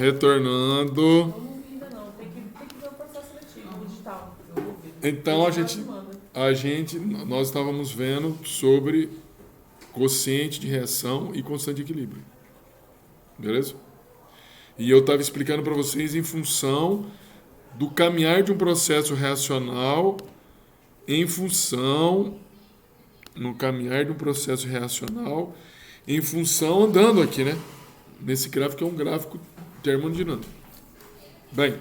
Retornando. Eu não vi ainda não, tem que ver o processo seletivo digital. Então nós estávamos vendo sobre quociente de reação e constante de equilíbrio. Beleza? E eu estava explicando para vocês em função do caminhar de um processo reacional no caminhar de um processo reacional em função andando aqui, né? Nesse gráfico que é um gráfico termodinâmico. Bem,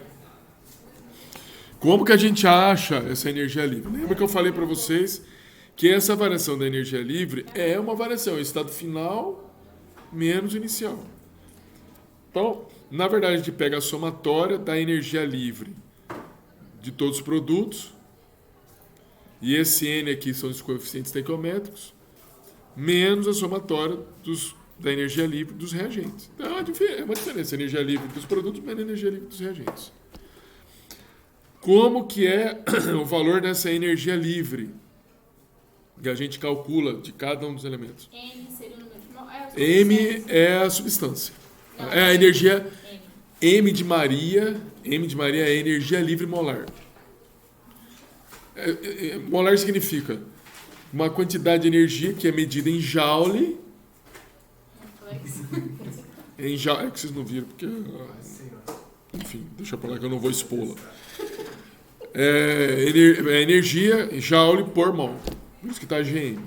como que a gente acha essa energia livre? Lembra que eu falei para vocês que essa variação da energia livre é uma variação, é o estado final menos inicial. Então, na verdade, a gente pega a somatória da energia livre de todos os produtos, e esse N aqui são os coeficientes estequiométricos, menos a somatória da energia livre dos reagentes. Então, é uma diferença, energia livre dos produtos menos energia livre dos reagentes. Como que é o valor dessa energia livre que a gente calcula de cada um dos elementos? M seria o número de mol. M é a substância. Não, É a energia. M. M de Maria é a energia livre molar. Molar significa uma quantidade de energia que é medida em joule. Em joule, é que vocês não viram, porque. Enfim, deixa pra lá que eu não vou expô-la. É energia joule por mol. Por isso que está GM.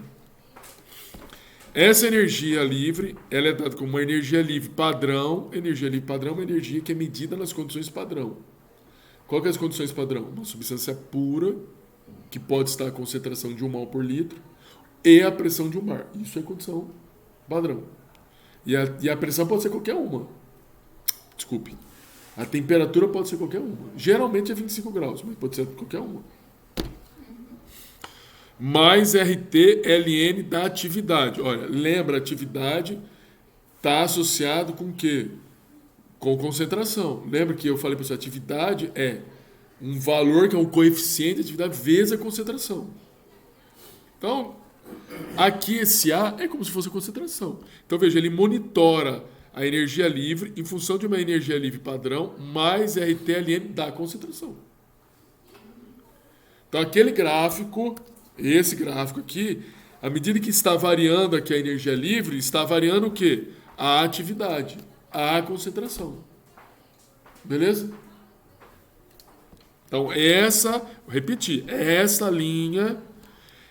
Essa energia livre, ela é dada como uma energia livre padrão. Energia livre padrão é uma energia que é medida nas condições padrão. Qual que é as condições padrão? Uma substância pura, que pode estar a concentração de 1 mol por litro, e a pressão de 1 bar. Isso é condição padrão. E a pressão pode ser qualquer uma. Desculpe. A temperatura pode ser qualquer uma. Geralmente é 25 graus, mas pode ser qualquer uma. Mais RT-LN da atividade. Olha, lembra, atividade está associado com o quê? Com concentração. Lembra que eu falei para você, atividade é um valor que é um coeficiente de atividade vezes a concentração. Então, aqui esse A é como se fosse a concentração. Então, veja, ele monitora a energia livre em função de uma energia livre padrão mais RT-LN da concentração. Então, aquele gráfico, esse gráfico aqui, à medida que está variando aqui a energia livre, está variando o quê? A atividade, a concentração. Beleza? Então, vou repetir, essa linha,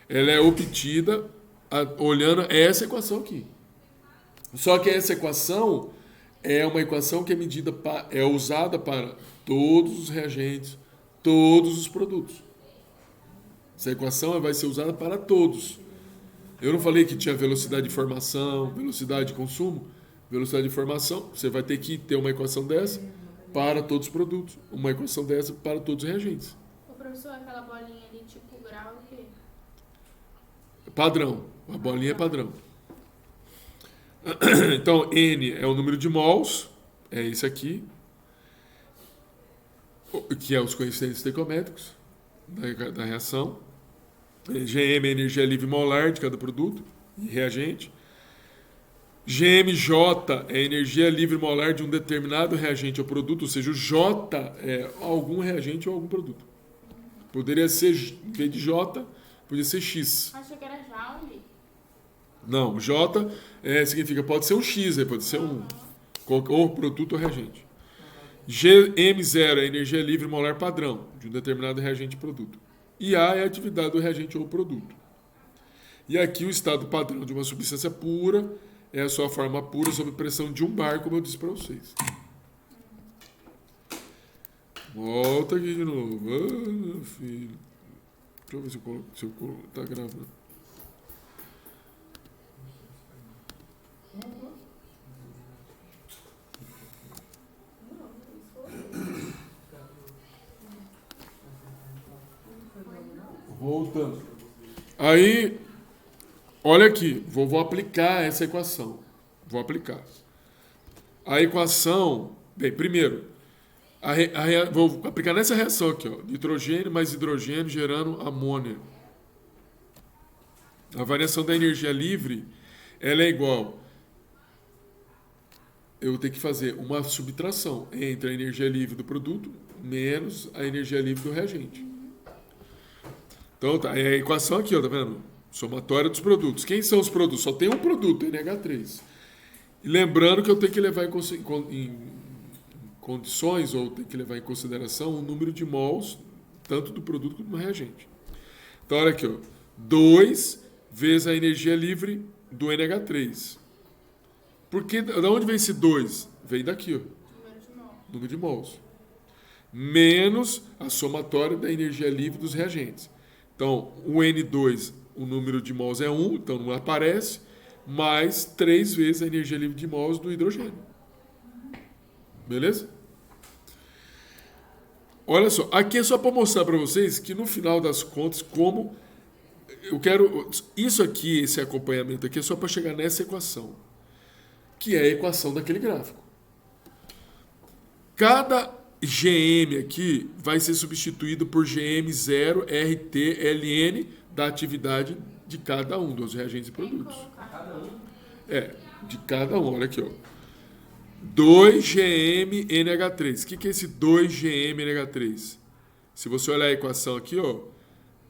ela é obtida olhando essa equação aqui. Só que essa equação é uma equação que é usada para todos os reagentes, todos os produtos. Essa equação vai ser usada para todos. Eu não falei que tinha velocidade de formação, velocidade de consumo? Velocidade de formação, você vai ter que ter uma equação dessa para todos os produtos, uma equação dessa para todos os reagentes. O professor, aquela bolinha ali, tipo grau, o quê? Padrão. A bolinha é padrão. Então, N é o número de mols, é esse aqui, que é os coeficientes estequiométricos da reação. GM é a energia livre molar de cada produto e reagente. GMJ é a energia livre molar de um determinado reagente ou produto, ou seja, o J é algum reagente ou algum produto. Poderia ser, em vez de J, poderia ser X. Achei que era joule. Não, J significa, pode ser um X, pode ser ou produto ou reagente. M0 é a energia livre molar padrão de um determinado reagente ou produto. E A é a atividade do reagente ou produto. E aqui o estado padrão de uma substância pura é a sua forma pura sob pressão de 1 bar, como eu disse para vocês. Volta aqui de novo. Ah, meu filho. Deixa eu ver se eu coloco. Tá gravando. Voltando. Aí, olha aqui, vou aplicar essa equação. Vou aplicar. A equação, bem, primeiro, vou aplicar nessa reação aqui, ó, nitrogênio mais hidrogênio gerando amônia. A variação da energia livre, ela é igual eu tenho que fazer uma subtração entre a energia livre do produto menos a energia livre do reagente. Então, tá, é a equação aqui, ó, tá vendo? Somatória dos produtos. Quem são os produtos? Só tem um produto, NH3. E lembrando que eu tenho que levar em condições, ou tenho que levar em consideração o número de mols, tanto do produto quanto do reagente. Então, olha aqui, ó. 2 vezes a energia livre do NH3. Porque, da onde vem esse 2? Vem daqui, ó. Número de mols. Menos a somatória da energia livre dos reagentes. Então, o N2, o número de mols é 1, então não aparece, mais 3 vezes a energia livre de mols do hidrogênio. Beleza? Olha só, aqui é só para mostrar para vocês que no final das contas, como eu quero... Isso aqui, esse acompanhamento aqui, é só para chegar nessa equação, que é a equação daquele gráfico. Cada GM aqui vai ser substituído por GM0 RT LN da atividade de cada um dos reagentes e produtos. De cada um, olha aqui, ó. 2GM NH3. O que é esse 2GM NH3? Se você olhar a equação aqui, ó,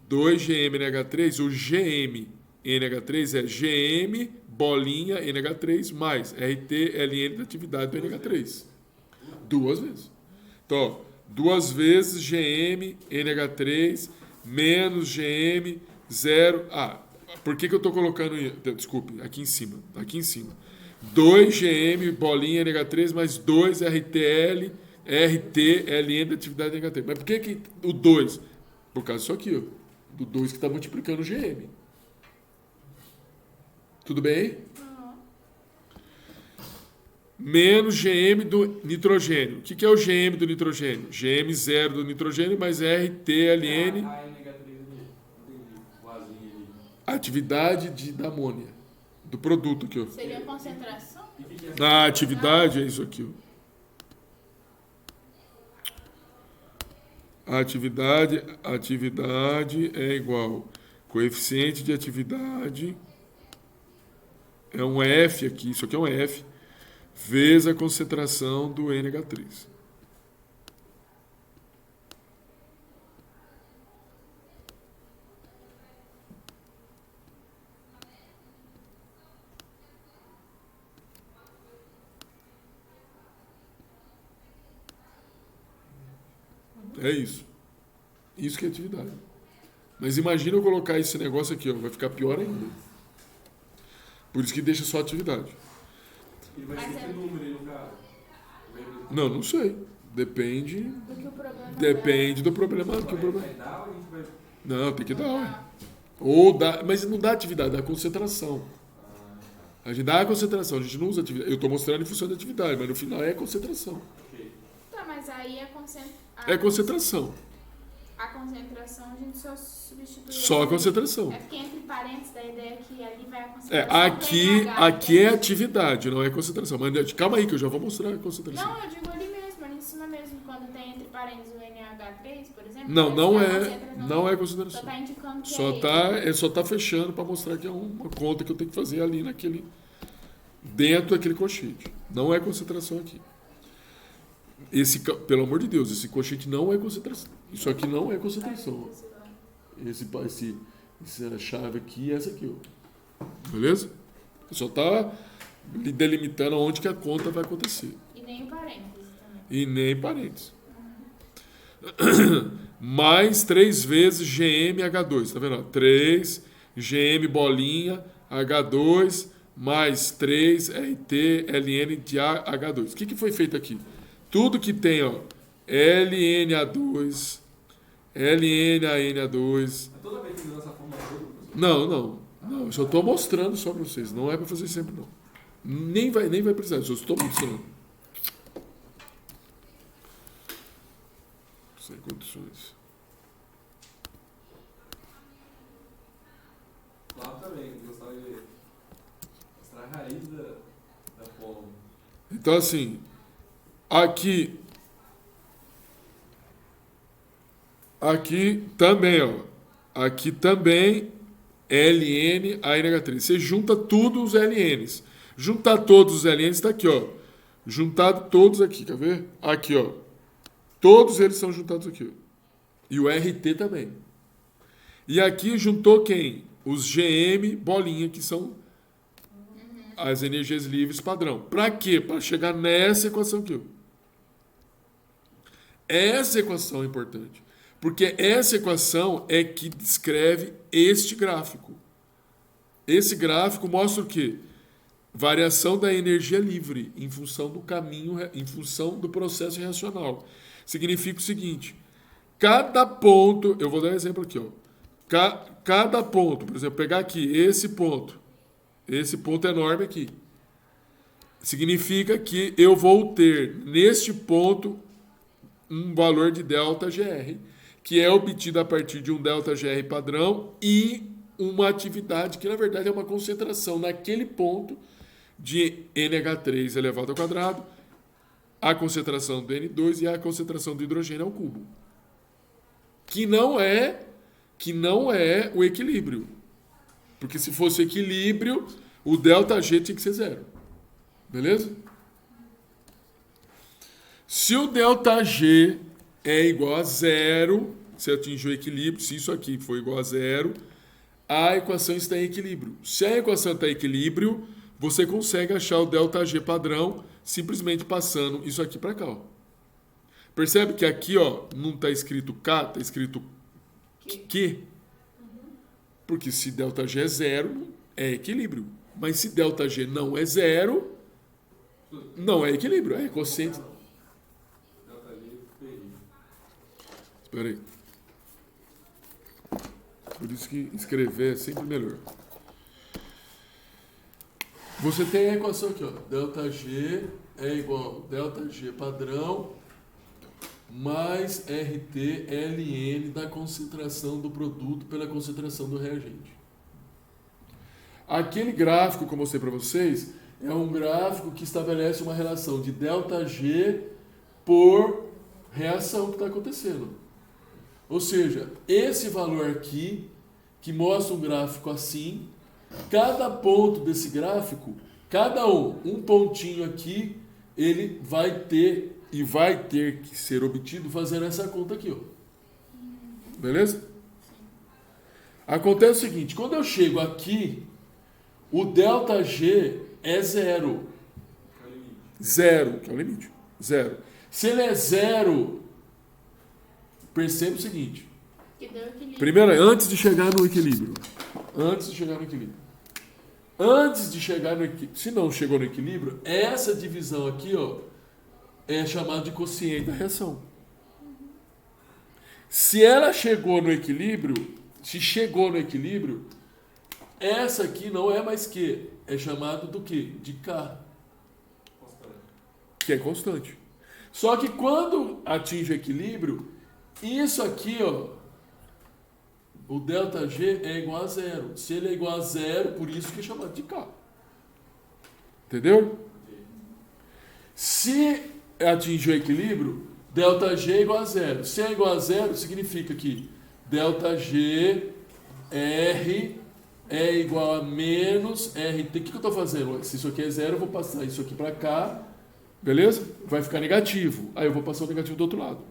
2GM NH3, o GM NH3 é GM bolinha NH3 mais RT LN da atividade do NH3. 2 vezes. Então, ó, 2 vezes GM NH3 menos GM 0. Por que eu estou colocando... Desculpe, aqui em cima. 2GM bolinha NH3 mais 2 RTL RTLN da atividade NH3. Mas por que o 2? Por causa disso aqui, ó. Do 2 que está multiplicando o GM. Tudo bem? Menos GM do nitrogênio. O que é o GM do nitrogênio? GM0 do nitrogênio mais RTLN. A atividade da amônia. Do produto aqui, ó. Seria a concentração? A atividade é isso aqui, ó. A atividade é igual coeficiente de atividade é um F aqui, isso aqui é um F, vezes a concentração do NH3. É isso. Isso que é atividade. Mas imagina eu colocar esse negócio aqui, ó, vai ficar pior ainda. Por isso que deixa só atividade. E vai ser que número aí no caso? Não sei. Depende. Depende Do problema. Vai dar ou a gente vai... Não, tem que dar, ué. Ou dá, mas não dá atividade, dá concentração. A gente dá a concentração, a gente não usa atividade. Eu estou mostrando em função da atividade, mas no final é concentração. Tá, mas aí É concentração. A concentração a gente só substitui. Só a concentração. É porque entre parênteses da ideia que ali vai a concentração. Aqui é atividade, não é concentração. Mas calma aí que eu já vou mostrar a concentração. Não, eu digo ali mesmo, ali em cima mesmo, quando tem entre parênteses o NH3, por exemplo. Não é concentração. Só tá indicando que Só tá fechando para mostrar que é uma conta que eu tenho que fazer ali dentro daquele colchete. Não é concentração aqui. Pelo amor de Deus, esse colchete não é concentração. Isso aqui não é concentração. Essa chave aqui e essa aqui, ó. Beleza? Só tá delimitando onde que a conta vai acontecer. E nem o parênteses também. E nem parênteses. Mais 3 vezes GMH2. Tá vendo? 3 GM bolinha H2 mais 3 RT-LN de H2. O que foi feito aqui? Tudo que tem, ó, LNA2, LNANA2. Toda vez que usa essa forma toda, Não, eu só estou mostrando só para vocês. Não é para fazer sempre, não. Nem vai precisar, eu só estou mostrando. Sem condições. lá também, gostava de mostrar a raiz da forma. Então, assim, aqui também, ó. Aqui também LN, ANH3. Você junta tudo os LNs. Juntar todos os LNs está aqui, ó. Juntado todos aqui, quer ver? Aqui, ó. Todos eles são juntados aqui, ó. E o RT também. E aqui juntou quem? Os GM bolinha, que são as energias livres padrão. Para quê? Para chegar nessa equação aqui, ó. Essa equação é importante. Porque essa equação é que descreve este gráfico. Esse gráfico mostra o quê? Variação da energia livre em função do caminho, em função do processo reacional. Significa o seguinte: cada ponto, eu vou dar um exemplo aqui, ó. Cada ponto, por exemplo, pegar aqui esse ponto enorme aqui, significa que eu vou ter neste ponto um valor de ΔGR, que é obtido a partir de um ΔGR padrão e uma atividade que, na verdade, é uma concentração naquele ponto de NH3 elevado ao quadrado, a concentração do N2 e a concentração do hidrogênio ao cubo. Que não é o equilíbrio. Porque se fosse equilíbrio, o ΔG tinha que ser zero. Beleza? Se o ΔG é igual a zero, se atingir o equilíbrio, se isso aqui for igual a zero, a equação está em equilíbrio. Se a equação está em equilíbrio, você consegue achar o ΔG padrão simplesmente passando isso aqui para cá. Ó. Percebe que aqui, ó, não está escrito K, está escrito Q. Porque se ΔG é zero, é equilíbrio. Mas se ΔG não é zero, não é equilíbrio, é quociente. Espera aí. Por isso que escrever é sempre melhor. Você tem a equação aqui, ó. ΔG é igual a ΔG padrão mais RT-LN da concentração do produto pela concentração do reagente. Aquele gráfico que eu mostrei para vocês é um gráfico que estabelece uma relação de ΔG por reação que está acontecendo. Ou seja, esse valor aqui, que mostra um gráfico assim, cada ponto desse gráfico, cada um pontinho aqui, ele vai ter que ser obtido fazendo essa conta aqui, ó. Beleza? Acontece o seguinte, quando eu chego aqui, o ΔG é zero. Zero, que é o limite. Zero. Se ele é zero, perceba o seguinte. Primeiro, antes de chegar no equilíbrio. Se não chegou no equilíbrio, essa divisão aqui, ó, é chamada de quociente da reação. Se ela chegou no equilíbrio, essa aqui não é mais Q, é chamado do quê? De K. Que é constante. Só que quando atinge o equilíbrio, isso aqui, ó, o ΔG é igual a zero. Se ele é igual a zero, por isso que é chamado de K. Entendeu? Se atingir o equilíbrio, ΔG é igual a zero. Se é igual a zero, significa que ΔG R é igual a menos RT. O que eu estou fazendo? Se isso aqui é zero, eu vou passar isso aqui para cá. Beleza? Vai ficar negativo. Aí eu vou passar o negativo do outro lado.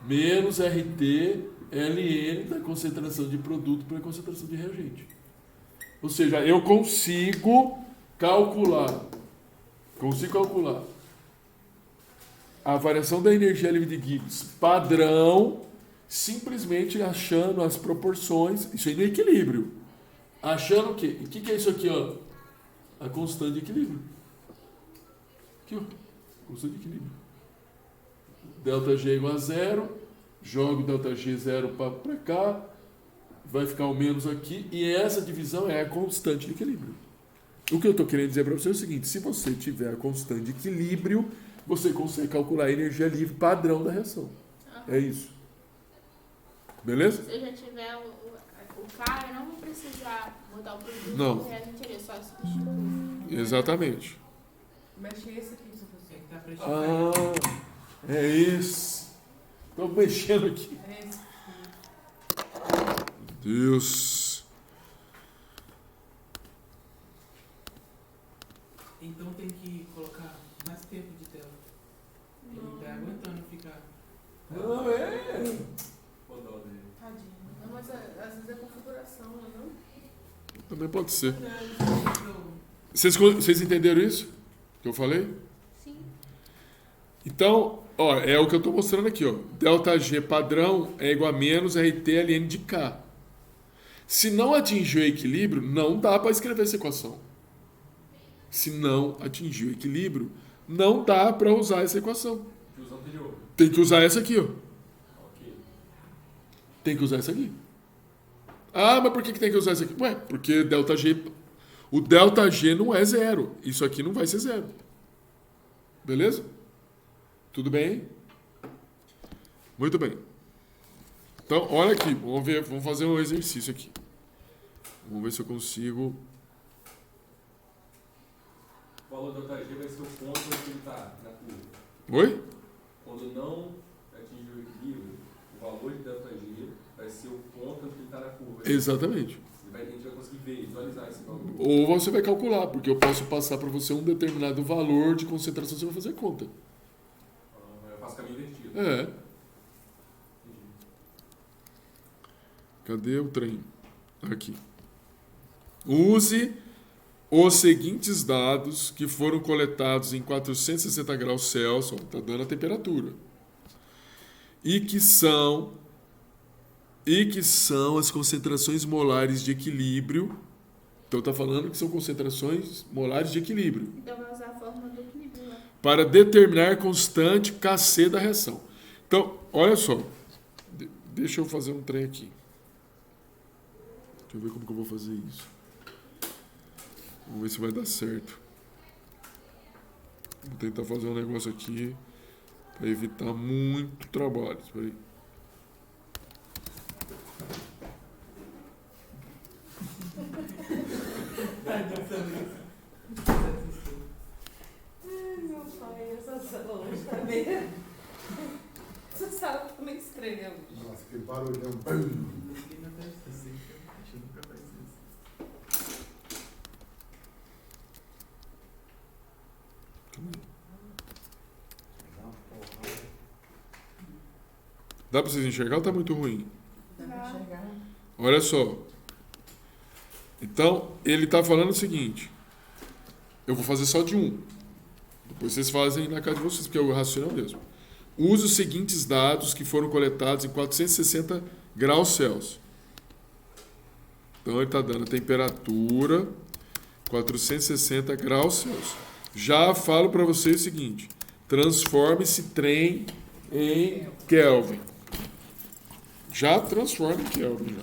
Menos RT LN da concentração de produto para a concentração de reagente. Ou seja, eu consigo calcular a variação da energia livre de Gibbs padrão, simplesmente achando as proporções, isso aí no equilíbrio. Achando o quê? O que é isso aqui, ó? A constante de equilíbrio. Aqui, ó. Constante de equilíbrio. ΔG é igual a zero, jogo ΔG zero para cá, vai ficar o menos aqui, e essa divisão é a constante de equilíbrio. O que eu estou querendo dizer para você é o seguinte: se você tiver a constante de equilíbrio, você consegue calcular a energia livre padrão da reação. É isso. Beleza? Se eu já tiver o K, eu não vou precisar mudar o produto. Não. A gente iria só substituir. Exatamente. Mexe esse aqui, se você que tá preenchendo. É isso. Estou mexendo aqui. É esse. Deus. Então tem que colocar Não, é. Pô, dó dele. Tadinho. Não, mas às vezes é configuração, não? Também pode ser. Vocês entenderam isso que eu falei? Sim. Então, ó, é o que eu estou mostrando aqui, ó. ΔG padrão é igual a menos RT ln de K. Se não atingir o equilíbrio, não dá para escrever essa equação. Se não atingir o equilíbrio, não dá para usar essa equação. Que usa anterior. Tem que usar essa aqui, ó. Ok. Tem que usar essa aqui. Ah, mas por que tem que usar essa aqui? Ué, porque ΔG... O ΔG não é zero. Isso aqui não vai ser zero. Beleza? Tudo bem? Muito bem. Então, olha aqui. Vamos ver, vamos fazer um exercício aqui. Vamos ver se eu consigo... O valor do ΔG vai ser o ponto onde ele está na curva. Oi? Quando não atingir o equilíbrio, o valor de ΔG vai ser o ponto onde ele está na curva. Exatamente. A gente vai conseguir visualizar esse valor. Ou você vai calcular, porque eu posso passar para você um determinado valor de concentração, você vai fazer conta. Eu faço caminho invertido. É. Entendi. Cadê o trem? Aqui. Use os seguintes dados que foram coletados em 460 graus Celsius, está dando a temperatura, e que são as concentrações molares de equilíbrio. Então está falando que são concentrações molares de equilíbrio. Então vai usar a fórmula do equilíbrio lá. Para determinar constante Kc da reação. Então, olha só. Deixa eu fazer um trem aqui. Deixa eu ver como que eu vou fazer isso. Vamos ver se vai dar certo. Vou tentar fazer um negócio aqui para evitar muito trabalho. Espera aí. Ai, meu pai, essa sala hoje tá meio... Essa sala tá meio estranha hoje. Nossa, aquele barulhão. Bum. Dá para vocês enxergar ou tá muito ruim? Dá pra enxergar? Olha só. Então, ele está falando o seguinte. Eu vou fazer só de um. Depois vocês fazem na casa de vocês, porque o raciocínio é o mesmo. Use os seguintes dados que foram coletados em 460 graus Celsius. Então, ele está dando a temperatura 460 graus Celsius. Já falo para vocês o seguinte. Transforme esse trem em Kelvin. Já transforma em Kelvin.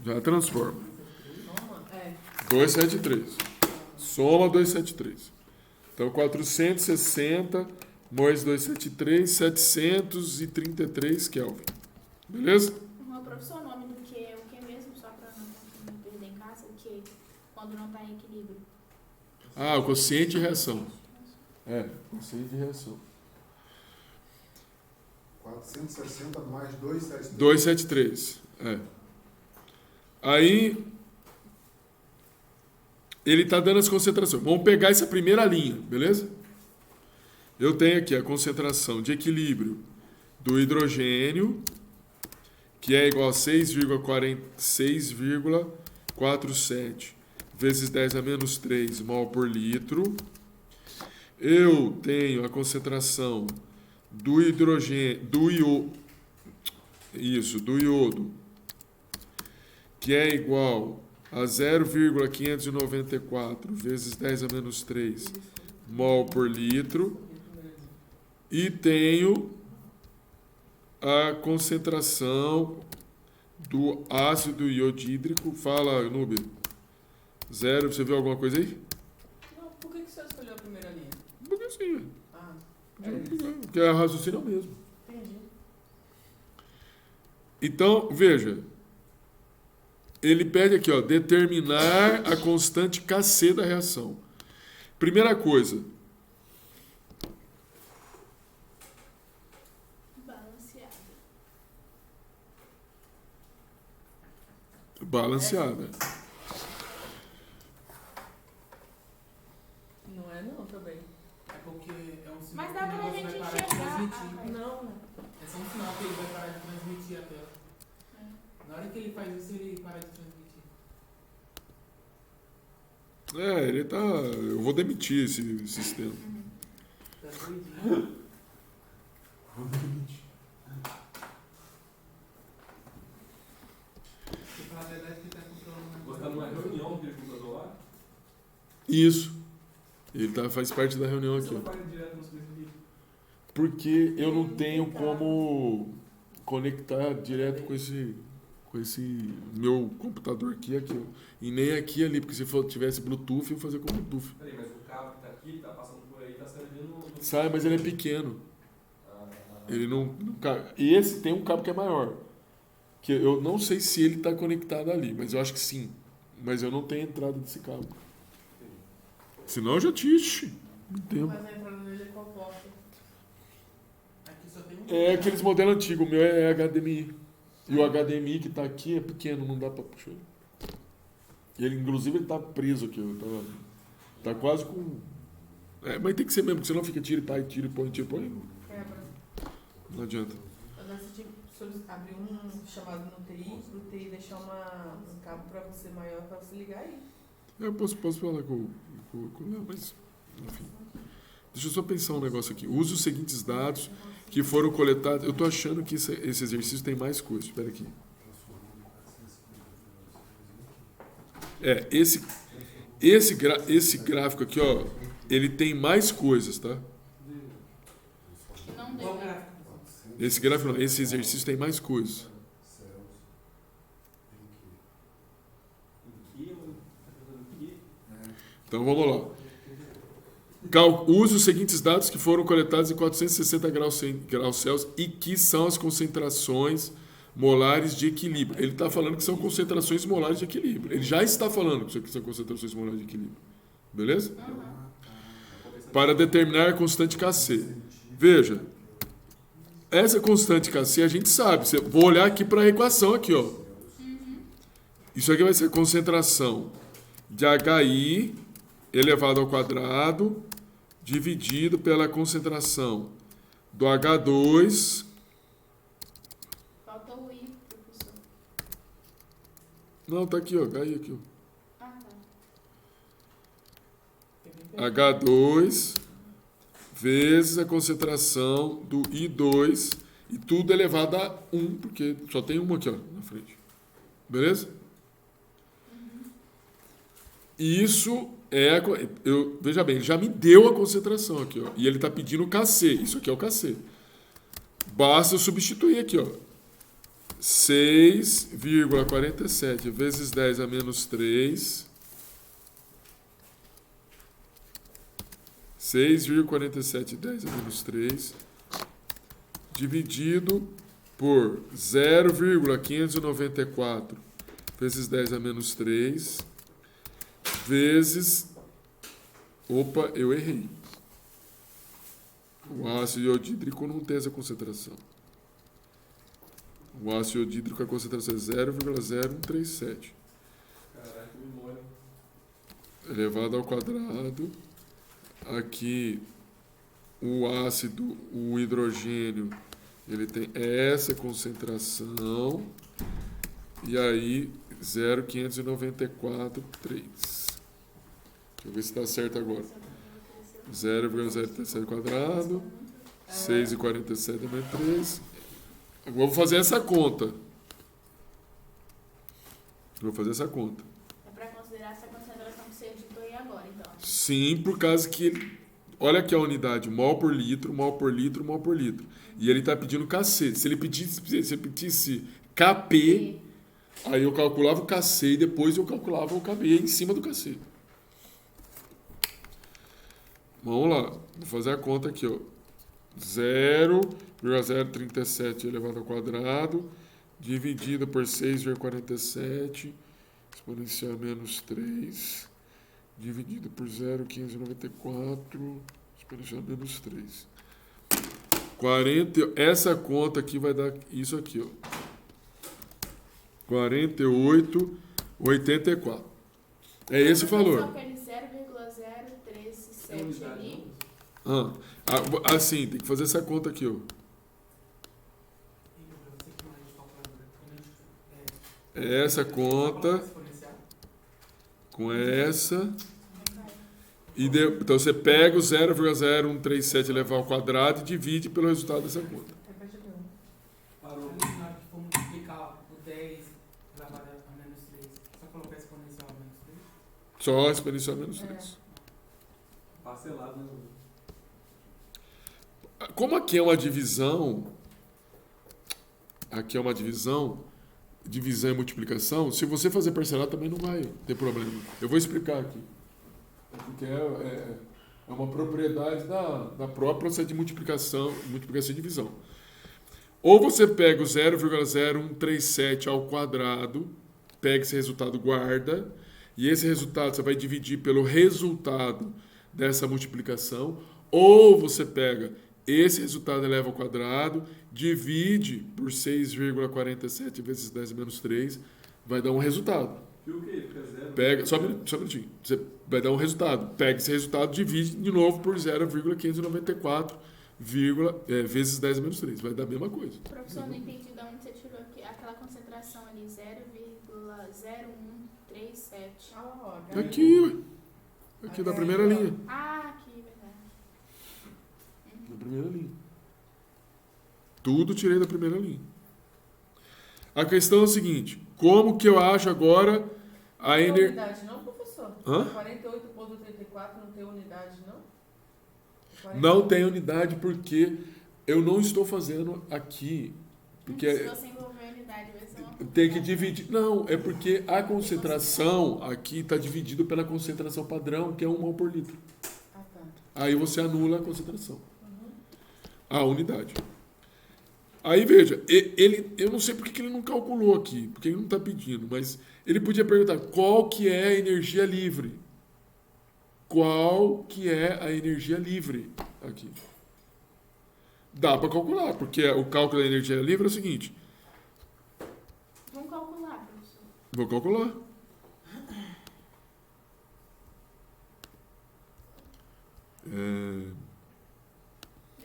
Já transforma. É. 273. Soma 273. Então, 460 mais 273, 733 Kelvin. Beleza? Uma professor, o nome do que é o que mesmo, só para não perder em casa, o que quando não está em equilíbrio. Ah, o quociente de reação. É, quociente de reação. 460 mais 273. 273. É. Aí, ele está dando as concentrações. Vamos pegar essa primeira linha, beleza? Eu tenho aqui a concentração de equilíbrio do hidrogênio, que é igual a 6,47 vezes 10 a menos 3 mol por litro. Eu tenho a concentração do hidrogênio, do iodo, que é igual a 0,594 vezes 10 a menos 3 mol por litro. E tenho a concentração do ácido iodídrico. Fala, Núbia. 0, você viu alguma coisa aí? Não, por que você escolheu a primeira linha? Porque sim, Ah, é isso. porque é raciocínio mesmo. Entendi. Então, veja. Ele pede aqui, ó, determinar a constante Kc da reação. Primeira coisa. Balanceada. Não é não, também. É porque porque é um sinal Mas que dá o pra negócio gente vai parar de enxergar. transmitir. Não, né? É só um sinal que ele vai parar de transmitir a tela. Na hora que ele faz isso, ele para de transmitir. Ele tá... Eu vou demitir esse sistema. Tá doidinho. Pra falar a verdade, que ele tá controlando Você tá numa reunião aquele computador lá? Isso. Ele faz parte da reunião Você aqui, não ó. paga direto no Smith? Porque eu não tenho como conectar direto com esse meu computador aqui, ó. E nem aqui e ali, porque se tivesse Bluetooth, eu ia fazer com Bluetooth. Peraí, mas o cabo que tá aqui, tá passando por aí, tá saindo no... Sai, mas ele é pequeno. Ah, Ele não e esse tem um cabo que é maior. Que eu não sei se ele está conectado ali, mas eu acho que sim. Mas eu não tenho entrada desse cabo. Senão eu já tinha. Não tenho. Mas a entrada dele é qual porta? Aqui só tem um. É aqueles modelos antigos. O meu é HDMI. E o HDMI que está aqui é pequeno, não dá para puxar. Ele, inclusive, ele tá preso aqui. Ó, tá quase com... mas tem que ser mesmo, porque senão fica tira e pai, tira e põe, tira e põe. Quebra. Não adianta. Você tinha que abrir um chamado no TI, pro TI deixar um cabo pra você maior pra você ligar aí. Eu posso falar com o Léo, mas... Enfim. Deixa eu só pensar um negócio aqui. Use os seguintes dados que foram coletados. Eu tô achando que esse exercício tem mais coisas. Espera aqui. Esse gráfico aqui, ó, ele tem mais coisas, tá? Que não Qual deu. gráfico? Esse gráfico não, esse exercício tem mais coisas. Em que? Tá fazendo aqui? Então vamos lá. Use os seguintes dados que foram coletados em 460 graus Celsius e que são as concentrações molares de equilíbrio. Ele está falando que são concentrações molares de equilíbrio. Ele já está falando que são concentrações molares de equilíbrio. Beleza? Para determinar a constante Kc. Veja, essa constante Kc a gente sabe. Vou olhar aqui para a equação aqui, ó. Isso aqui vai ser a concentração de HI elevado ao quadrado dividido pela concentração do H2. Faltou o I, professor. Não, tá aqui, ó. HI aqui, ó. Ah, tá. H2 vezes a concentração do I2 e tudo elevado a 1, porque só tem uma aqui, ó, na frente. Beleza? Isso é... veja bem, ele já me deu a concentração aqui, ó. E ele está pedindo o Kc. Isso aqui é o Kc. Basta eu substituir aqui, ó. 6,47 vezes 10 a menos 3. 6,47 10 a menos 3 dividido por 0,594 vezes 10 a menos 3 vezes... Opa, eu errei. O ácido iodídrico não tem essa concentração. O ácido iodídrico, a concentração é 0,0137. Caraca, memória. Elevado ao quadrado. Aqui, o ácido, o hidrogênio, ele tem essa concentração. E aí, 0,594,3. Deixa eu ver se está certo agora. 0,037 quadrado. 6,47 menos 3. Agora vou fazer essa conta. Vou fazer essa conta. É para considerar essa concentração que você digitou aí agora, então. Sim, por causa que... Olha aqui a unidade. Mol por litro, mol por litro, mol por litro. E ele está pedindo Kc. Se ele pedisse Kp, aí eu calculava o Kc e depois eu calculava o Kb em cima do Kc. Vamos lá. Vou fazer a conta aqui, ó. 0,037 elevado ao quadrado dividido por 6,47 exponencial menos 3 dividido por 0,594 exponencial menos 3. 40, essa conta aqui vai dar isso aqui, ó. 48,84. É esse o valor. Só aquele 0,037 ali. Assim, tem que fazer essa conta aqui, ó. Essa conta com essa. Então você pega o 0,0137 elevado ao quadrado e divide pelo resultado dessa conta. Repete a pergunta. Parou. Na hora que for multiplicar o 10 elevado a menos 3, só colocar exponencial a menos 3? Só exponencial menos 3. Parcelado, né? Como aqui é uma divisão, divisão e multiplicação, se você fazer parcelado também não vai ter problema. Eu vou explicar aqui. Porque é uma propriedade da própria processo de multiplicação e divisão. Ou você pega o 0,0137 ao quadrado, pega esse resultado, guarda, e esse resultado você vai dividir pelo resultado dessa multiplicação, ou você pega esse resultado eleva ao quadrado, divide por 6,47 vezes 10 menos 3, vai dar um resultado. E o que? Fica zero? Pega, só um minutinho. Você vai dar um resultado. Pega esse resultado, divide de novo por 0,594 vezes 10 menos 3. Vai dar a mesma coisa. Professor, não entendi de onde você tirou aquela concentração ali, 0,0137. Ah, ó, Aqui, ué. Aqui da primeira linha. Ah, aqui, verdade. Da primeira linha. Tudo tirei da primeira linha. A questão é a seguinte: como que eu acho agora a Não tem energia. unidade não, professor? Hã? 48,34 não tem unidade não? Não tem unidade porque eu não estou fazendo aqui. Porque Se você envolver a unidade, vai ser uma... tem que dividir. Não, é porque a concentração aqui está dividida pela concentração padrão, que é 1 mol por litro. Ah, tá. Aí você anula a concentração. A unidade. Aí veja, eu não sei porque que ele não calculou aqui, porque ele não está pedindo, mas ele podia perguntar qual que é a energia livre. Qual que é a energia livre aqui? Dá para calcular, porque o cálculo da energia livre é o seguinte. Vamos calcular, professor. Vou calcular.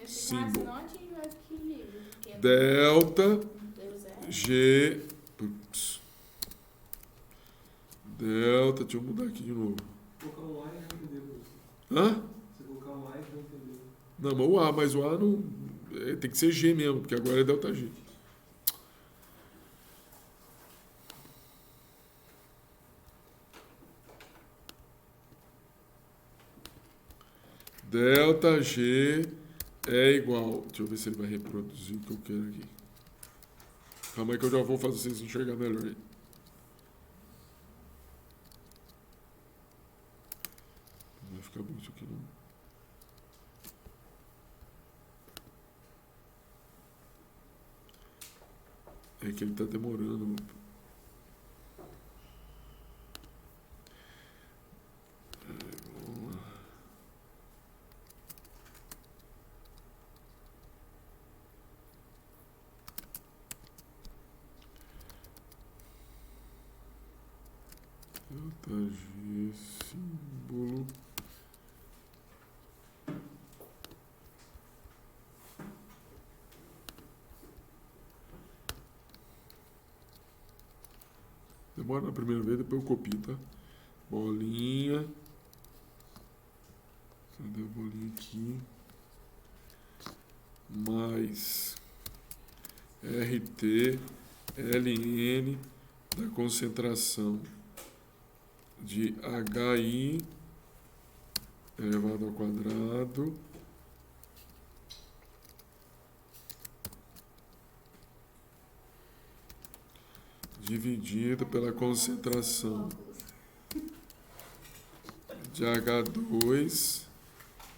Nesse Símbolo. caso, não atingiu o equilíbrio. Porque Delta deu zero. G. Putz. Delta, deixa eu mudar aqui de novo. Colocar um A e vai entender, professor. Hã? Você colocar um A e vai entender. Não, mas o A, não. Tem que ser G mesmo, porque agora é delta G. Delta G é igual. Deixa eu ver se ele vai reproduzir o que eu quero aqui. Calma aí que eu já vou fazer vocês enxergar melhor aí. Não vai ficar bom isso aqui não. É que ele tá demorando. Vamos lá. Delta G, símbolo. Demora na primeira vez, depois eu copio, tá? Bolinha. Cadê a bolinha aqui? Mais RT LN da concentração de HI elevado ao quadrado dividido pela concentração de H2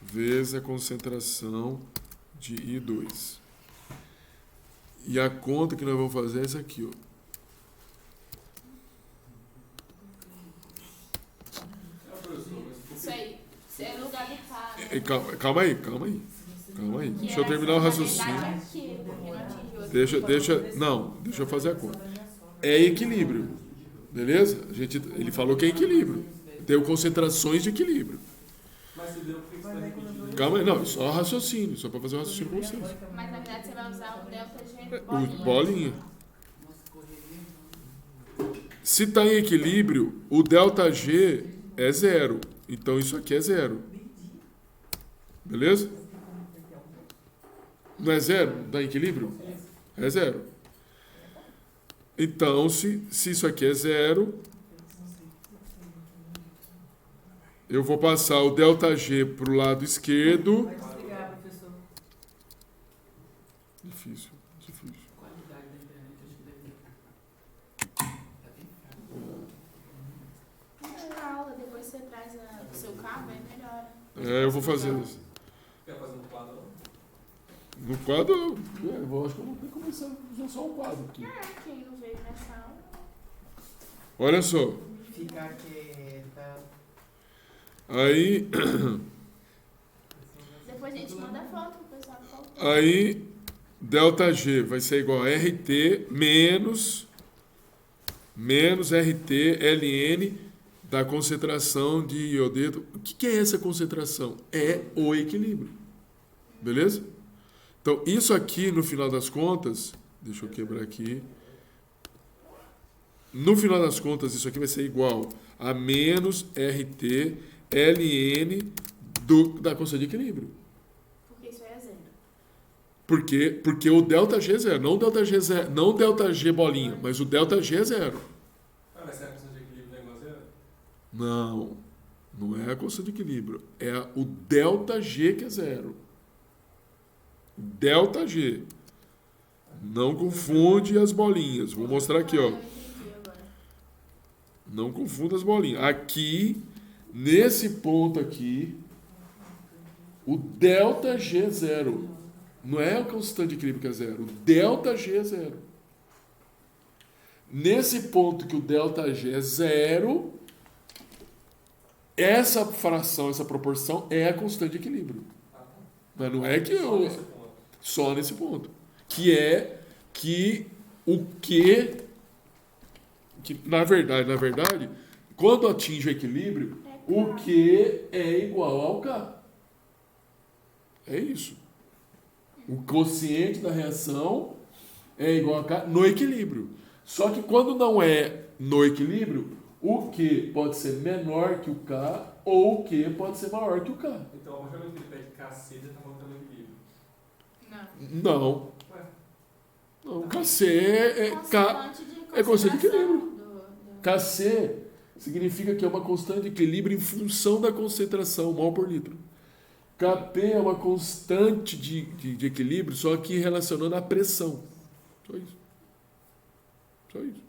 vezes a concentração de I2. E a conta que nós vamos fazer é essa aqui, ó. Isso aí. Isso é lugar do cara. Calma aí. Deixa eu terminar o raciocínio. Deixa eu fazer a conta. É equilíbrio, beleza? Ele falou que é equilíbrio. Deu concentrações de equilíbrio. Mas se deu, por que você está repetindo? Calma aí, não, só raciocínio, só para fazer um raciocínio com vocês. Mas na verdade você vai usar o delta G O bolinha. Se está em equilíbrio, o ΔG é zero. Então isso aqui é zero. Beleza? Não é zero? Está em equilíbrio? É zero. Então, se isso aqui é zero, eu vou passar o ΔG para o lado esquerdo. Vai desligar, professor. Difícil. Qualidade da internet, acho que deve ter. Tá bem fraco. Na aula, depois você traz o seu cabo, aí melhora. Eu vou fazer isso. Quer fazer um quadro? No quadro, eu acho que eu vou ter que começar a usar só um quadro aqui. Quem não veio nessa aula. Olha só. Ficar quieta. Aí, Depois a gente manda foto pro pessoal do palco. aí ΔG vai ser igual a RT menos RT ln da concentração de iodeto. O que é essa concentração? É o equilíbrio. Beleza? Então, isso aqui, no final das contas, deixa eu quebrar aqui. No final das contas, isso aqui vai ser igual a menos RT ln da constante de equilíbrio. Porque isso aí é zero. Porque o ΔG é zero. Não o ΔG zero, não o ΔG bolinha, mas o ΔG é zero. Ah, mas será que a constante de equilíbrio não é igual a zero? Não, não é a constante de equilíbrio. É o ΔG que é zero. ΔG. Não confunde as bolinhas. Vou mostrar aqui, ó. Eu entendi agora. Não confunda as bolinhas. Aqui, nesse ponto aqui, o ΔG é zero. Não é a constante de equilíbrio que é zero. O ΔG é zero. Nesse ponto que o ΔG é zero, essa fração, essa proporção é a constante de equilíbrio. Mas não é que Só eu... nesse ponto. Só nesse ponto. Que é que o que na verdade, quando atinge o equilíbrio, o Q é igual ao K. É isso. O quociente da reação é igual a K no equilíbrio. Só que quando não é no equilíbrio, o Q pode ser menor que o K ou o Q pode ser maior que o K. Então, a partir do momento que ele pede KC, ele está falando equilíbrio. Não. Não. Ué, Não, KC K. É constante de equilíbrio. KC significa que é uma constante de equilíbrio em função da concentração, mol por litro. Kp é uma constante de equilíbrio, só que relacionando a pressão. Só isso. Só isso.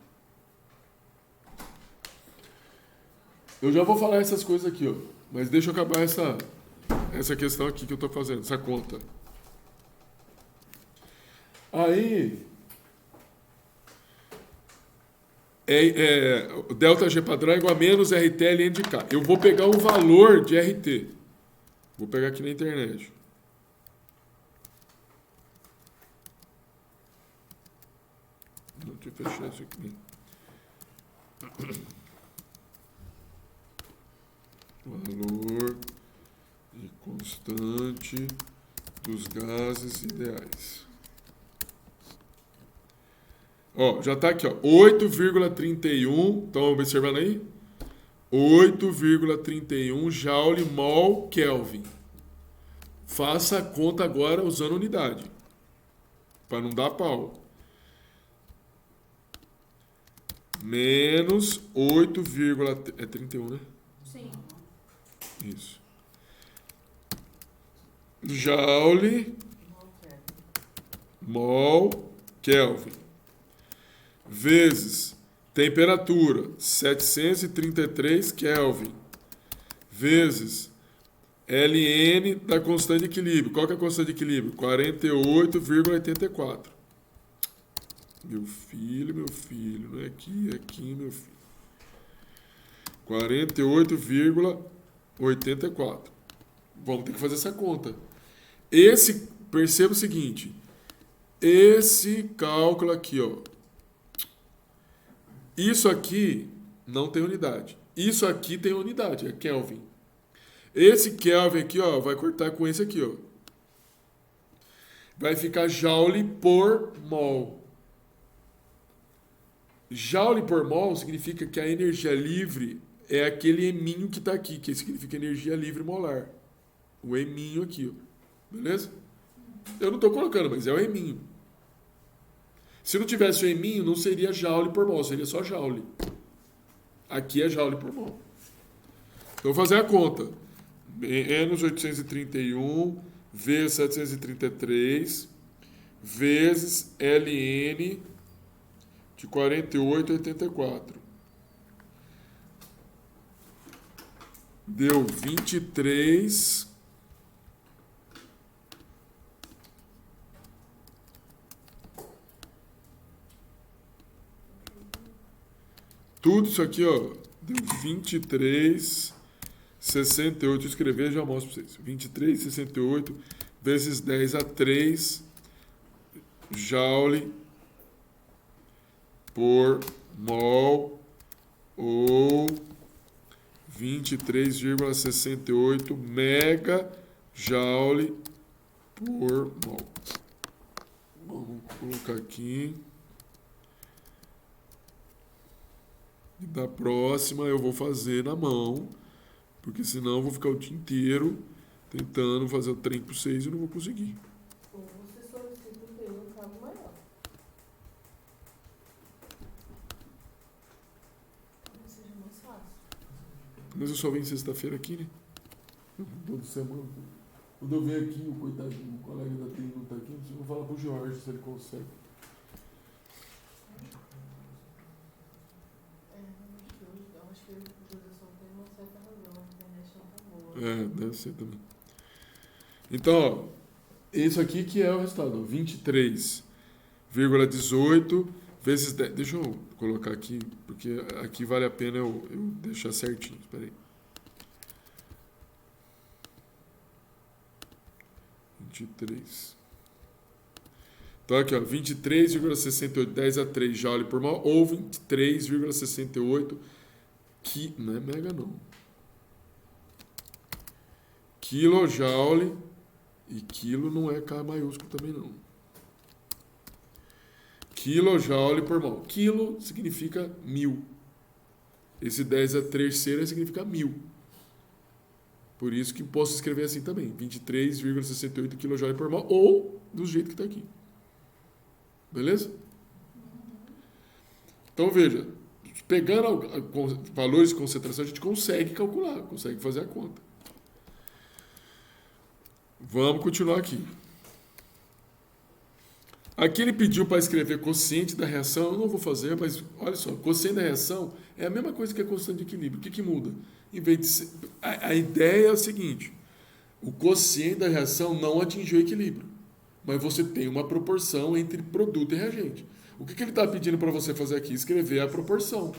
Eu já vou falar essas coisas aqui, ó. Mas deixa eu acabar essa questão aqui que eu estou fazendo, essa conta. Aí, o ΔG padrão é igual a menos RT ln de K. Eu vou pegar o valor de RT. Vou pegar aqui na internet. Deixa eu fechar isso aqui. Valor de constante dos gases ideais. Ó, já está aqui, ó, 8,31, estão observando aí? 8,31 Joule mol Kelvin. Faça a conta agora usando unidade, para não dar pau. Menos 8,31, né? Sim. Isso. Joule mol Kelvin. Vezes temperatura, 733 Kelvin, vezes ln da constante de equilíbrio. Qual que é a constante de equilíbrio? 48,84. Meu filho, não é aqui, é aqui, meu filho. 48,84. Vamos ter que fazer essa conta. Perceba o seguinte, esse cálculo aqui, ó. Isso aqui não tem unidade. Isso aqui tem unidade, é Kelvin. Esse Kelvin aqui, ó, vai cortar com esse aqui, ó. Vai ficar Joule por mol. Joule por mol significa que a energia livre é aquele eminho que está aqui, que significa energia livre molar. O eminho aqui, ó. Beleza? Eu não estou colocando, mas é o eminho. Se não tivesse o eminho, não seria Joule por mol, seria só Joule. Aqui é Joule por mol. Então, vou fazer a conta. Menos 831 vezes 733 vezes Ln de 48,84. Deu 23. Tudo isso aqui, ó, deu 23,68. Eu escrever, já mostro para vocês. 23,68 vezes 10 a 3 Joule por mol, ou 23,68 megajoule por mol. Vamos colocar aqui. E da próxima eu vou fazer na mão, porque senão eu vou ficar o dia inteiro tentando fazer o trem para vocês e não vou conseguir. Ou você solicita pelo cabo maior. Talvez seja mais fácil. Mas eu só venho sexta-feira aqui, né? Toda semana. Quando eu venho aqui, o coitado, o colega da TI não está aqui, eu vou falar pro Jorge se ele consegue. Eu acho que o José tem uma certa razão, a internet não tá boa. Deve ser também. Então, ó, isso aqui que é o resultado, ó, 23,18 vezes 10. Deixa eu colocar aqui, porque aqui vale a pena eu deixar certinho. Espera aí. 23. Então aqui, ó, 23,68, 10 a 3 joule por mol, ou 23,68 que não é mega não. Quilojoule, e quilo não é K maiúsculo também não. Quilojoule por mol. Quilo significa 1000. Esse 10 a terceira significa 1000. Por isso que posso escrever assim também, 23,68 kJ por mol, ou do jeito que está aqui. Beleza? Então, veja, pegando valores de concentração, a gente consegue calcular, consegue fazer a conta. Vamos continuar aqui. Aqui ele pediu para escrever quociente da reação, eu não vou fazer, mas olha só, quociente da reação é a mesma coisa que a constante de equilíbrio. O que muda? Em vez de ser, a ideia é o seguinte, o quociente da reação não atingiu o equilíbrio, mas você tem uma proporção entre produto e reagente. O que ele está pedindo para você fazer aqui? Escrever a proporção.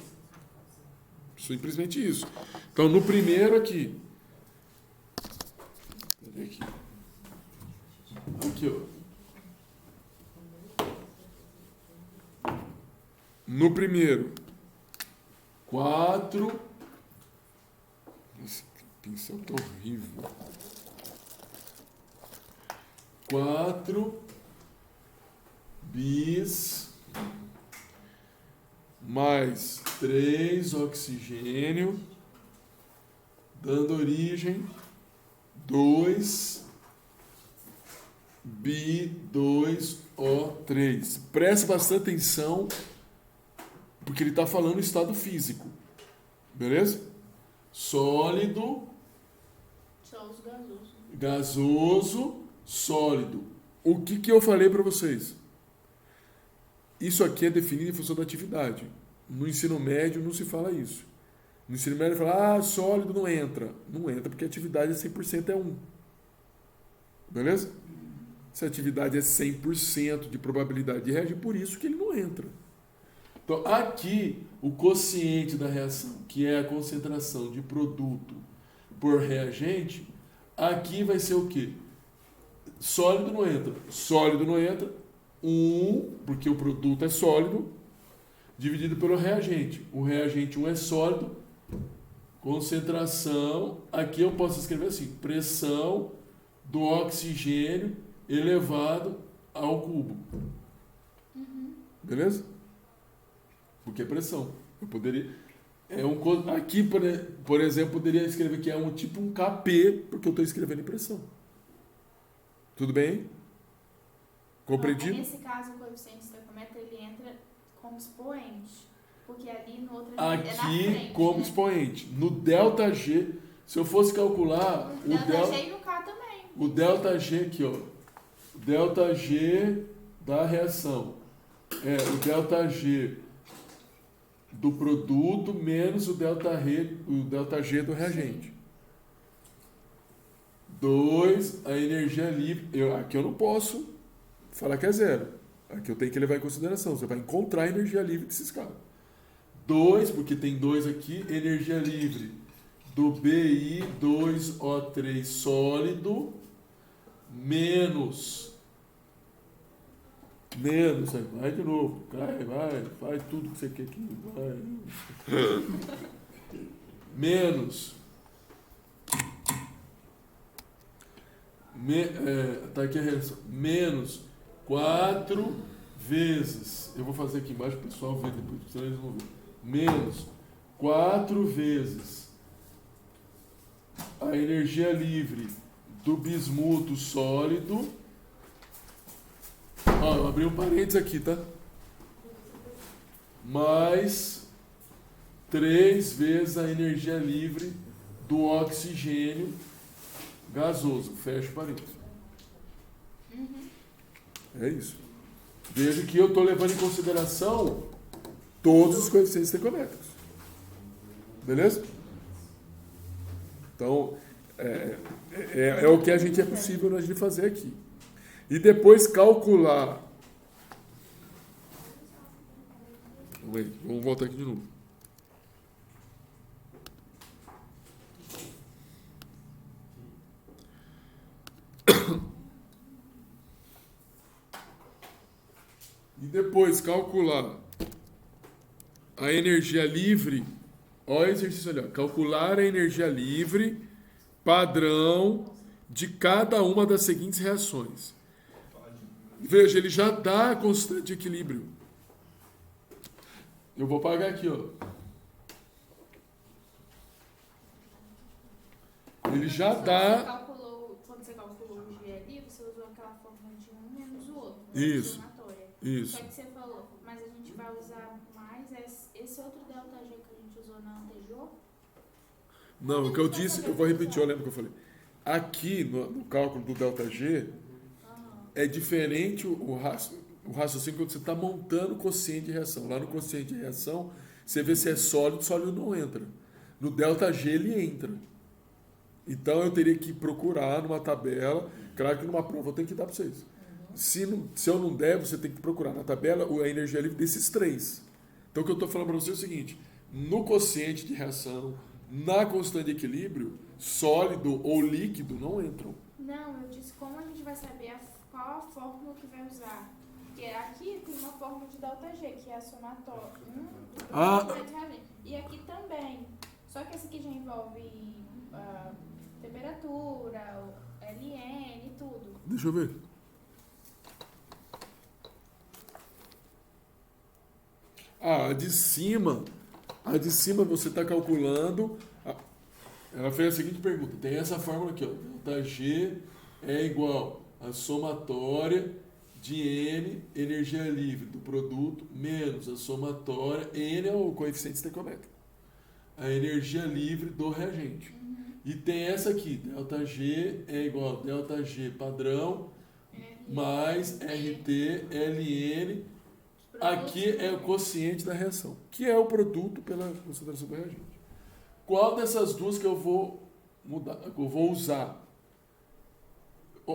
Simplesmente isso. Então, no primeiro aqui, ó. No primeiro, 4. Esse pincel tá horrível. 4 bis mais 3 oxigênio, dando origem 2 bi2O3. Preste bastante atenção, porque ele está falando estado físico. Beleza? Sólido, Só os gasosos. gasoso, sólido. O que eu falei para vocês? Isso aqui é definido em função da atividade. No ensino médio não se fala isso. No ensino médio fala, sólido não entra. Não entra porque a atividade é 100% é 1. Beleza? Se a atividade é 100% de probabilidade de reagir, por isso que ele não entra. Então, aqui, o quociente da reação, que é a concentração de produto por reagente, aqui vai ser o quê? Sólido não entra. Sólido não entra. 1, porque o produto é sólido, dividido pelo reagente. O reagente 1 é sólido, Concentração, aqui eu posso escrever assim, pressão do oxigênio elevado ao cubo. Beleza? Porque é pressão. Eu poderia... aqui, por exemplo, poderia escrever que é um tipo um KP, porque eu estou escrevendo em pressão. Tudo bem? Compreendido? Nesse caso, o coeficiente estequiométrico ele entra como expoente. Porque ali no outro Aqui é na frente, como né? expoente. No ΔG, se eu fosse calcular O ΔG e no K também. o ΔG aqui, ó. O ΔG da reação. O ΔG do produto menos o ΔG do reagente. 2, a energia livre. Aqui eu não posso falar que é zero. Aqui eu tenho que levar em consideração. Você vai encontrar a energia livre desses caras. 2, porque tem 2 aqui, energia livre do BI2O3 sólido menos, vai de novo, vai tudo que você quer aqui, vai. Menos, tá aqui a reação, menos 4 vezes, eu vou fazer aqui embaixo para o pessoal ver depois, senão eles vão ver. Menos 4 vezes a energia livre do bismuto sólido. Eu abri um parênteses aqui, tá? Mais 3 vezes a energia livre do oxigênio gasoso. Fecha o parênteses. É isso. Veja que eu estou levando em consideração todos os coeficientes estequiométricos. Beleza? Então, é o que a gente é possível a gente fazer aqui. E depois calcular. Vamos voltar aqui de novo. E depois calcular a energia livre, olha o exercício ali, ó. Calcular a energia livre padrão de cada uma das seguintes reações. Veja, ele já dá a constante de equilíbrio. Eu vou pagar aqui, ó. Ele já dá... Quando você calculou o G ali, você usou aquela fórmula de um menos o outro. Isso. Somatória. Isso. Só que você falou, mas a gente vai usar mais esse outro ΔG que a gente usou na anterior? Não, o que eu disse, eu vou repetir, eu lembro que eu falei. Aqui, no cálculo do ΔG, é diferente o raciocínio quando você está montando o quociente de reação. Lá no quociente de reação, você vê se é sólido, sólido não entra. No ΔG ele entra. Então eu teria que procurar numa tabela, claro que numa prova eu tenho que dar para vocês. Se eu não der, você tem que procurar na tabela a energia livre desses 3. Então o que eu estou falando para você é o seguinte, no quociente de reação, na constante de equilíbrio, sólido ou líquido não entram. Não, eu disse como a gente vai saber qual a fórmula que vai usar. Porque aqui tem uma fórmula de ΔG, que é a somatória. E aqui também. Só que essa aqui já envolve temperatura, LN e tudo. Deixa eu ver. A de cima você está calculando. Ela fez a seguinte pergunta: tem essa fórmula aqui, ó. ΔG é igual a somatória de N, energia livre do produto, menos a somatória, N é o coeficiente estequiométrico, a energia livre do reagente. E tem essa aqui, ΔG é igual a ΔG padrão mais RT, LN. Aqui é o quociente da reação, que é o produto pela concentração do reagente. Qual dessas duas que eu vou mudar, que eu vou usar?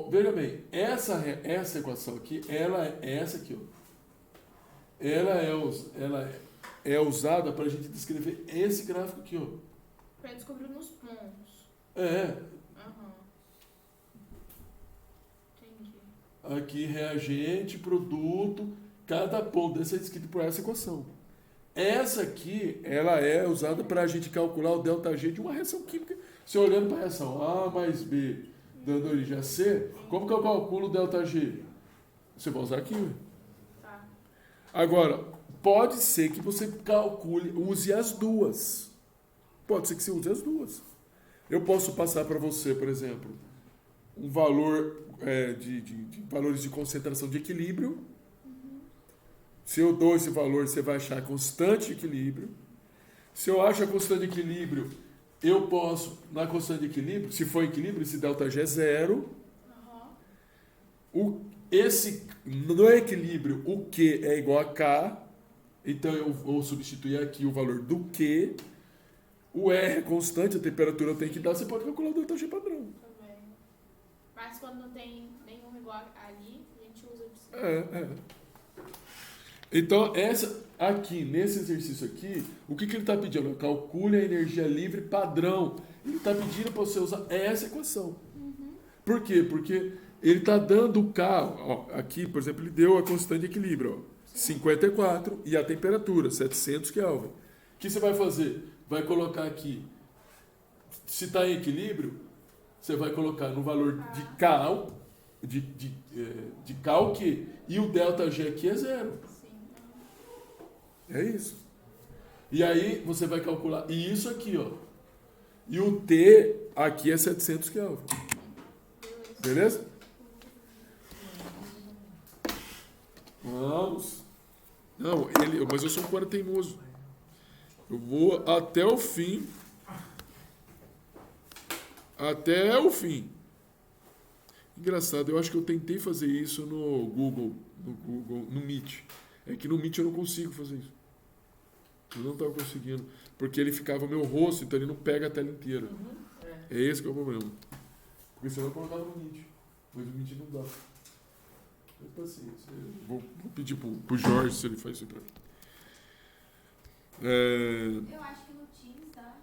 Veja bem, essa equação aqui, ela é essa aqui, ó. Ela é usada para a gente descrever esse gráfico aqui, ó. Para descobrir nos pontos. Entendi. Aqui reagente, produto, cada ponto desse é descrito por essa equação. Essa aqui, ela é usada para a gente calcular o ΔG de uma reação química. Você olhando para a reação A mais B dando origem a C, como que eu calculo o ΔG? Você vai usar aqui. Tá. Agora, pode ser que você use as duas. Pode ser que você use as duas. Eu posso passar para você, por exemplo, um valor de valores de concentração de equilíbrio. Se eu dou esse valor, você vai achar a constante de equilíbrio. Se eu acho a constante de equilíbrio, eu posso, na constante de equilíbrio, se for equilíbrio, esse ΔG é zero. No equilíbrio, o Q é igual a K. Então eu vou substituir aqui o valor do Q. O R é constante, a temperatura eu tenho que dar. Você pode calcular o ΔG padrão. Também. Mas quando não tem nenhum igual ali, a gente usa de cima. Então, aqui, nesse exercício aqui, o que ele está pedindo? Calcule a energia livre padrão. Ele está pedindo para você usar essa equação. Por quê? Porque ele está dando o K, ó, aqui, por exemplo, ele deu a constante de equilíbrio, ó, 54, e a temperatura, 700 Kelvin. O que você vai fazer? Vai colocar aqui, se está em equilíbrio, você vai colocar no valor de K, de K o quê? E o ΔG aqui é zero. É isso. E aí você vai calcular. E isso aqui, ó. E o T aqui é 700 Kelvin. Beleza? Vamos. Não, mas eu sou um cara teimoso. Eu vou até o fim. Até o fim. Engraçado, eu acho que eu tentei fazer isso no Google, no Meet. É que no Meet eu não consigo fazer isso. Eu não estava conseguindo. Porque ele ficava meu rosto, então ele não pega a tela inteira. É esse que é o problema. Porque senão eu colocava no Meet. Mas o Meet não dá. Mas paciência. Vou pedir pro Jorge se ele faz isso pra mim. Eu acho que no Teams dá.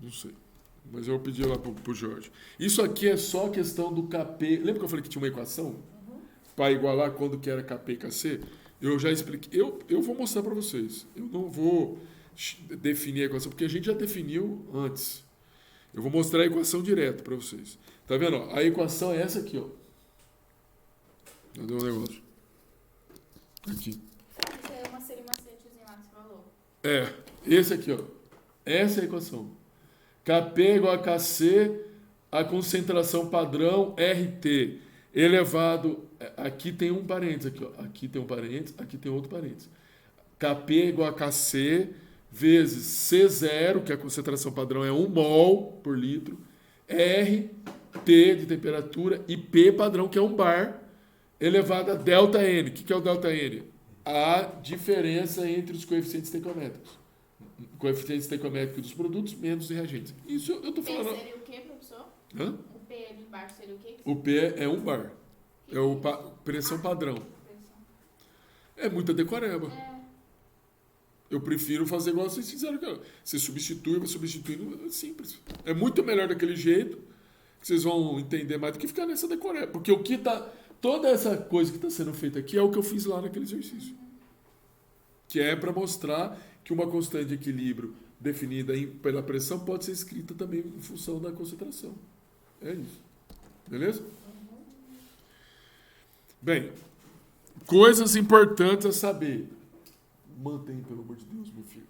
Não sei. Mas eu vou pedir lá pro Jorge. Isso aqui é só questão do KP. Lembra que eu falei que tinha uma equação? Para igualar quando que era KP e KC? Eu já expliquei. Eu vou mostrar para vocês. Eu não vou definir a equação, porque a gente já definiu antes. Eu vou mostrar a equação direto para vocês. Tá vendo? Ó, a equação é essa aqui, ó. Cadê o negócio? Aqui. Isso é uma série macetezinha lá que você falou. Esse aqui, ó. Essa é a equação. KP igual a KC, a concentração padrão RT, elevado, aqui tem um parênteses, aqui, ó. Aqui tem um parênteses, aqui tem outro parênteses. KP igual a KC, vezes C0, que a concentração padrão é 1 mol por litro, RT de temperatura e P padrão, que é 1 bar, elevado a ΔN. O que é o ΔN? A diferença entre os coeficientes estequiométricos. Coeficiente estequiométrico dos produtos menos os reagentes. Isso eu estou falando. O P seria o quê, professor? Hã? O P ali embaixo seria o quê? O P é 1 bar. É o pressão padrão. É muita decoreba. Eu prefiro fazer igual vocês fizeram. Você substitui, vai substituindo. É simples. É muito melhor daquele jeito, que vocês vão entender mais do que ficar nessa decoreba. Porque o que tá. Toda essa coisa que está sendo feita aqui é o que eu fiz lá naquele exercício. Que é para mostrar que uma constante de equilíbrio definida pela pressão pode ser escrita também em função da concentração. É isso. Beleza? Bem, coisas importantes a saber. Mantém, pelo amor de Deus, meu filho.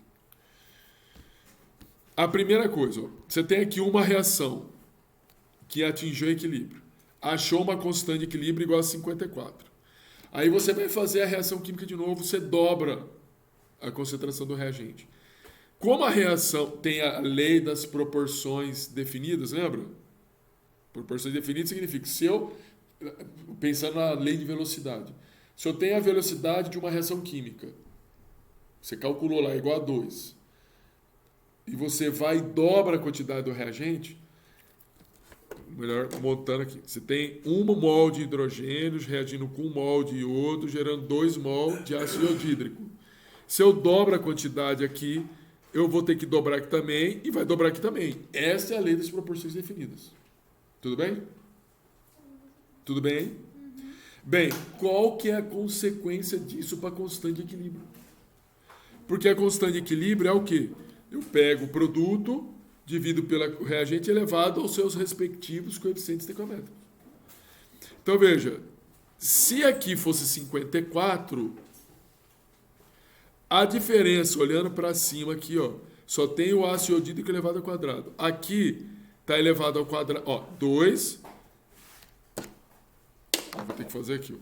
A primeira coisa, ó, você tem aqui uma reação que atingiu o equilíbrio. Achou uma constante de equilíbrio igual a 54. Aí você vai fazer a reação química de novo, você dobra a concentração do reagente. Como a reação tem a lei das proporções definidas, lembra? Proporções definidas significa que se eu, pensando na lei de velocidade, se eu tenho a velocidade de uma reação química, você calculou lá igual a 2, e você vai e dobra a quantidade do reagente, melhor montando aqui, você tem 1 mol de hidrogênio reagindo com 1 mol de iodo, gerando 2 mol de ácido iodídrico. Se eu dobro a quantidade aqui, eu vou ter que dobrar aqui também e vai dobrar aqui também. Essa é a lei das proporções definidas. Tudo bem? Tudo bem? Bem, qual que é a consequência disso para a constante de equilíbrio? Porque a constante de equilíbrio é o quê? Eu pego o produto, divido pelo reagente elevado aos seus respectivos coeficientes estequiométricos. Então, veja, se aqui fosse 54, a diferença, olhando para cima aqui, ó, só tem o ácido iodídrico elevado ao quadrado. Aqui está elevado ao quadrado, ó, 2. Vou ter que fazer aqui,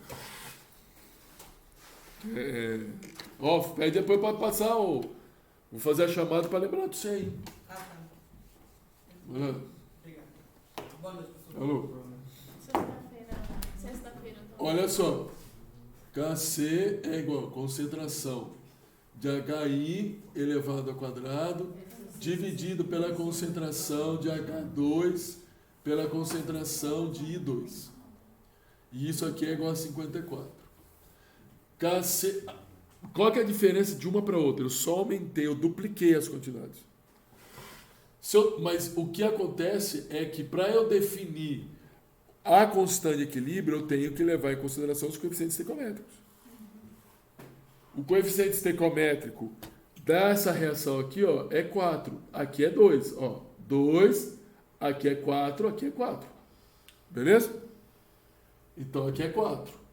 ó. Pede depois para passar o... Vou fazer a chamada para lembrar de você aí. Ah, tá. Obrigado. Boa noite, professor. Alô? Sexta-feira. Olha só. Kc é igual a concentração de HI elevado ao quadrado dividido pela concentração de H2 pela concentração de I2. E isso aqui é igual a 54. Kc... Qual que é a diferença de uma para outra? Eu só aumentei, eu dupliquei as quantidades. Mas o que acontece é que para eu definir a constante de equilíbrio, eu tenho que levar em consideração os coeficientes estequiométricos. O coeficiente estequiométrico dessa reação aqui, ó, é 4. Aqui é 2. Ó, 2, aqui é 4, aqui é 4. Beleza? Então aqui é 4.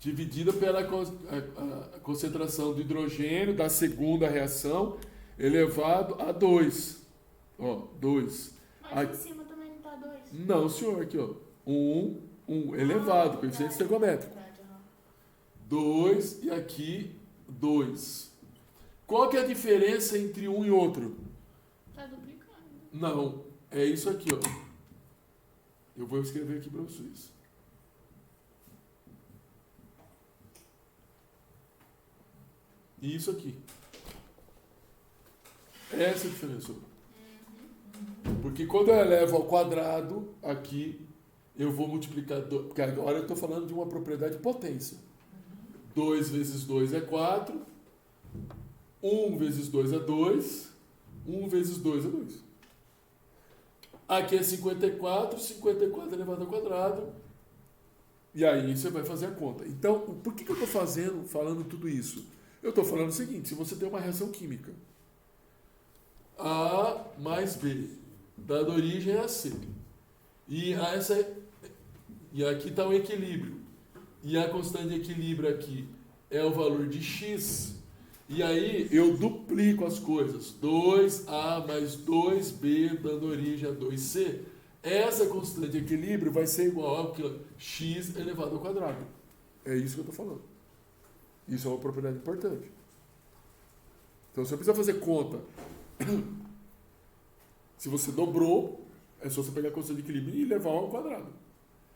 Dividida pela a concentração de hidrogênio da segunda reação elevado a 2. Ó, 2. Mas Aqui... em cima também não tá 2. Não, senhor, aqui, ó. 1, elevado, coeficiente estequiométrico. 2 e aqui 2. Qual que é a diferença entre um e outro? Tá duplicando. Não, é isso aqui, ó. Eu vou escrever aqui para vocês. E isso aqui. Essa é a diferença. Porque quando eu elevo ao quadrado, aqui, eu vou multiplicar... Porque agora eu estou falando de uma propriedade de potência. 2 vezes 2 é 4. 1 vezes 2 é 2. 1 vezes 2 é 2. Aqui é 54. 54 elevado ao quadrado. E aí você vai fazer a conta. Então, por que eu estou falando tudo isso? Eu estou falando o seguinte, se você tem uma reação química, A mais B, dando origem a C, e aqui está o equilíbrio, e a constante de equilíbrio aqui é o valor de X, e aí eu duplico as coisas, 2A mais 2B dando origem a 2C, essa constante de equilíbrio vai ser igual a X elevado ao quadrado. É isso que eu estou falando. Isso é uma propriedade importante. Então, você precisa fazer conta. Se você dobrou, é só você pegar a constante de equilíbrio e levar ao quadrado.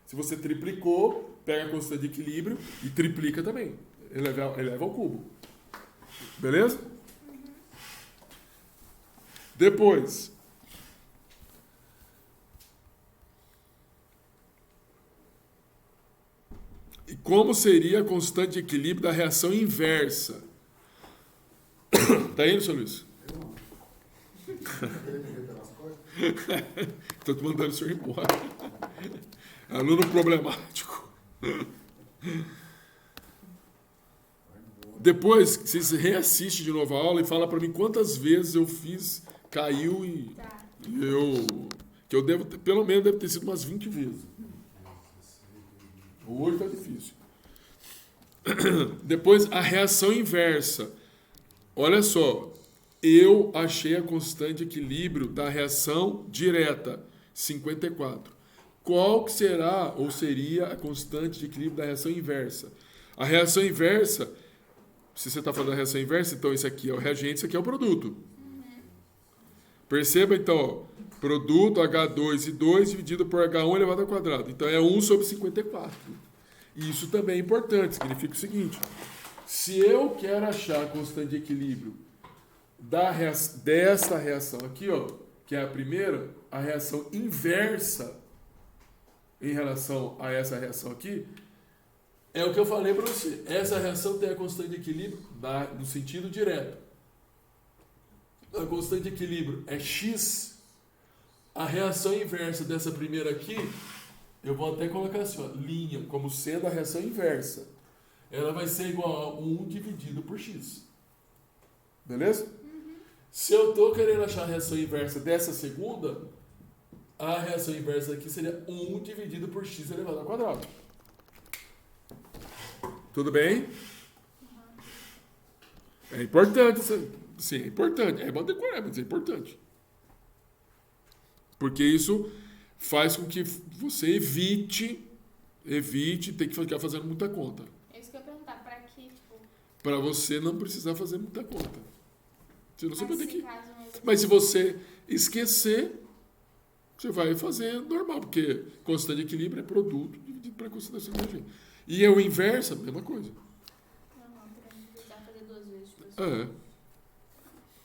Se você triplicou, pega a constante de equilíbrio e triplica também. Eleva ao cubo. Beleza? Depois... E como seria a constante de equilíbrio da reação inversa? Tá indo, seu Luiz? Estou te mandando o senhor embora. Aluno problemático. Depois, você reassiste de novo a aula e fala para mim quantas vezes eu fiz, caiu e... Tá. Que eu devo, pelo menos deve ter sido umas 20 vezes. Hoje está difícil. Depois, a reação inversa. Olha só, eu achei a constante de equilíbrio da reação direta, 54. Qual que será ou seria a constante de equilíbrio da reação inversa? A reação inversa, se você está falando da reação inversa, então esse aqui é o reagente, esse aqui é o produto. Perceba, então, ó, produto H2 e 2 dividido por H1 elevado ao quadrado. Então, é 1 sobre 54. Isso também é importante, significa o seguinte. Se eu quero achar a constante de equilíbrio desta reação aqui, ó, que é a primeira, a reação inversa em relação a essa reação aqui, é o que eu falei para você. Essa reação tem a constante de equilíbrio no sentido direto. A constante de equilíbrio é X. A reação inversa dessa primeira aqui eu vou até colocar assim, ó, linha como sendo a reação inversa. Ela vai ser igual a 1 dividido por x. Beleza? Se eu estou querendo achar a reação inversa dessa segunda, a reação inversa aqui seria 1 dividido por x elevado ao quadrado. Tudo bem? É importante, sim, é importante. É bom decorar, mas é importante. Porque isso faz com que você evite ter que ficar fazendo muita conta. É isso que eu ia perguntar, pra que, tipo... Para você não precisar fazer muita conta. Senão você vai ter que... caso um exemplo- Mas se você esquecer, você vai fazer normal, porque constante de equilíbrio é produto dividido pela concentração de energia. E o inverso, a mesma coisa. Não, pra não precisar fazer 2 vezes, tipo assim. É.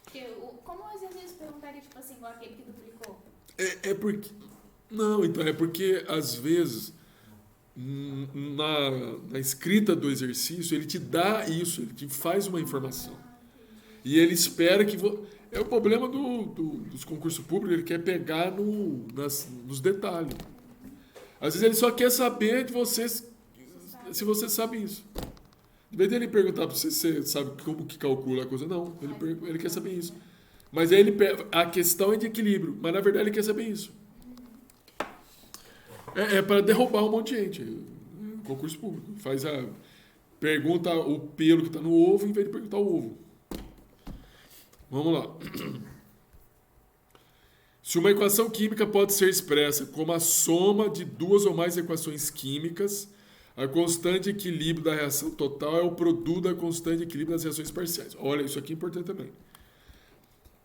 Porque, como o exercício perguntaria, tipo assim, igual aquele que duplicou? É porque... Não, então, é porque, às vezes, na escrita do exercício, ele te dá isso, ele te faz uma informação. E ele espera que... É o problema dos concursos públicos, ele quer pegar nos detalhes. Às vezes ele só quer saber de você se você sabe isso. Em vez dele perguntar para você se você sabe como que calcula a coisa, não. Ele quer saber isso. Mas aí a questão é de equilíbrio, mas na verdade ele quer saber isso. É para derrubar um monte de gente. Concurso público. Pergunta o pelo que está no ovo em vez de perguntar o ovo. Vamos lá. Se uma equação química pode ser expressa como a soma de 2 ou mais equações químicas, a constante de equilíbrio da reação total é o produto da constante de equilíbrio das reações parciais. Olha, isso aqui é importante também.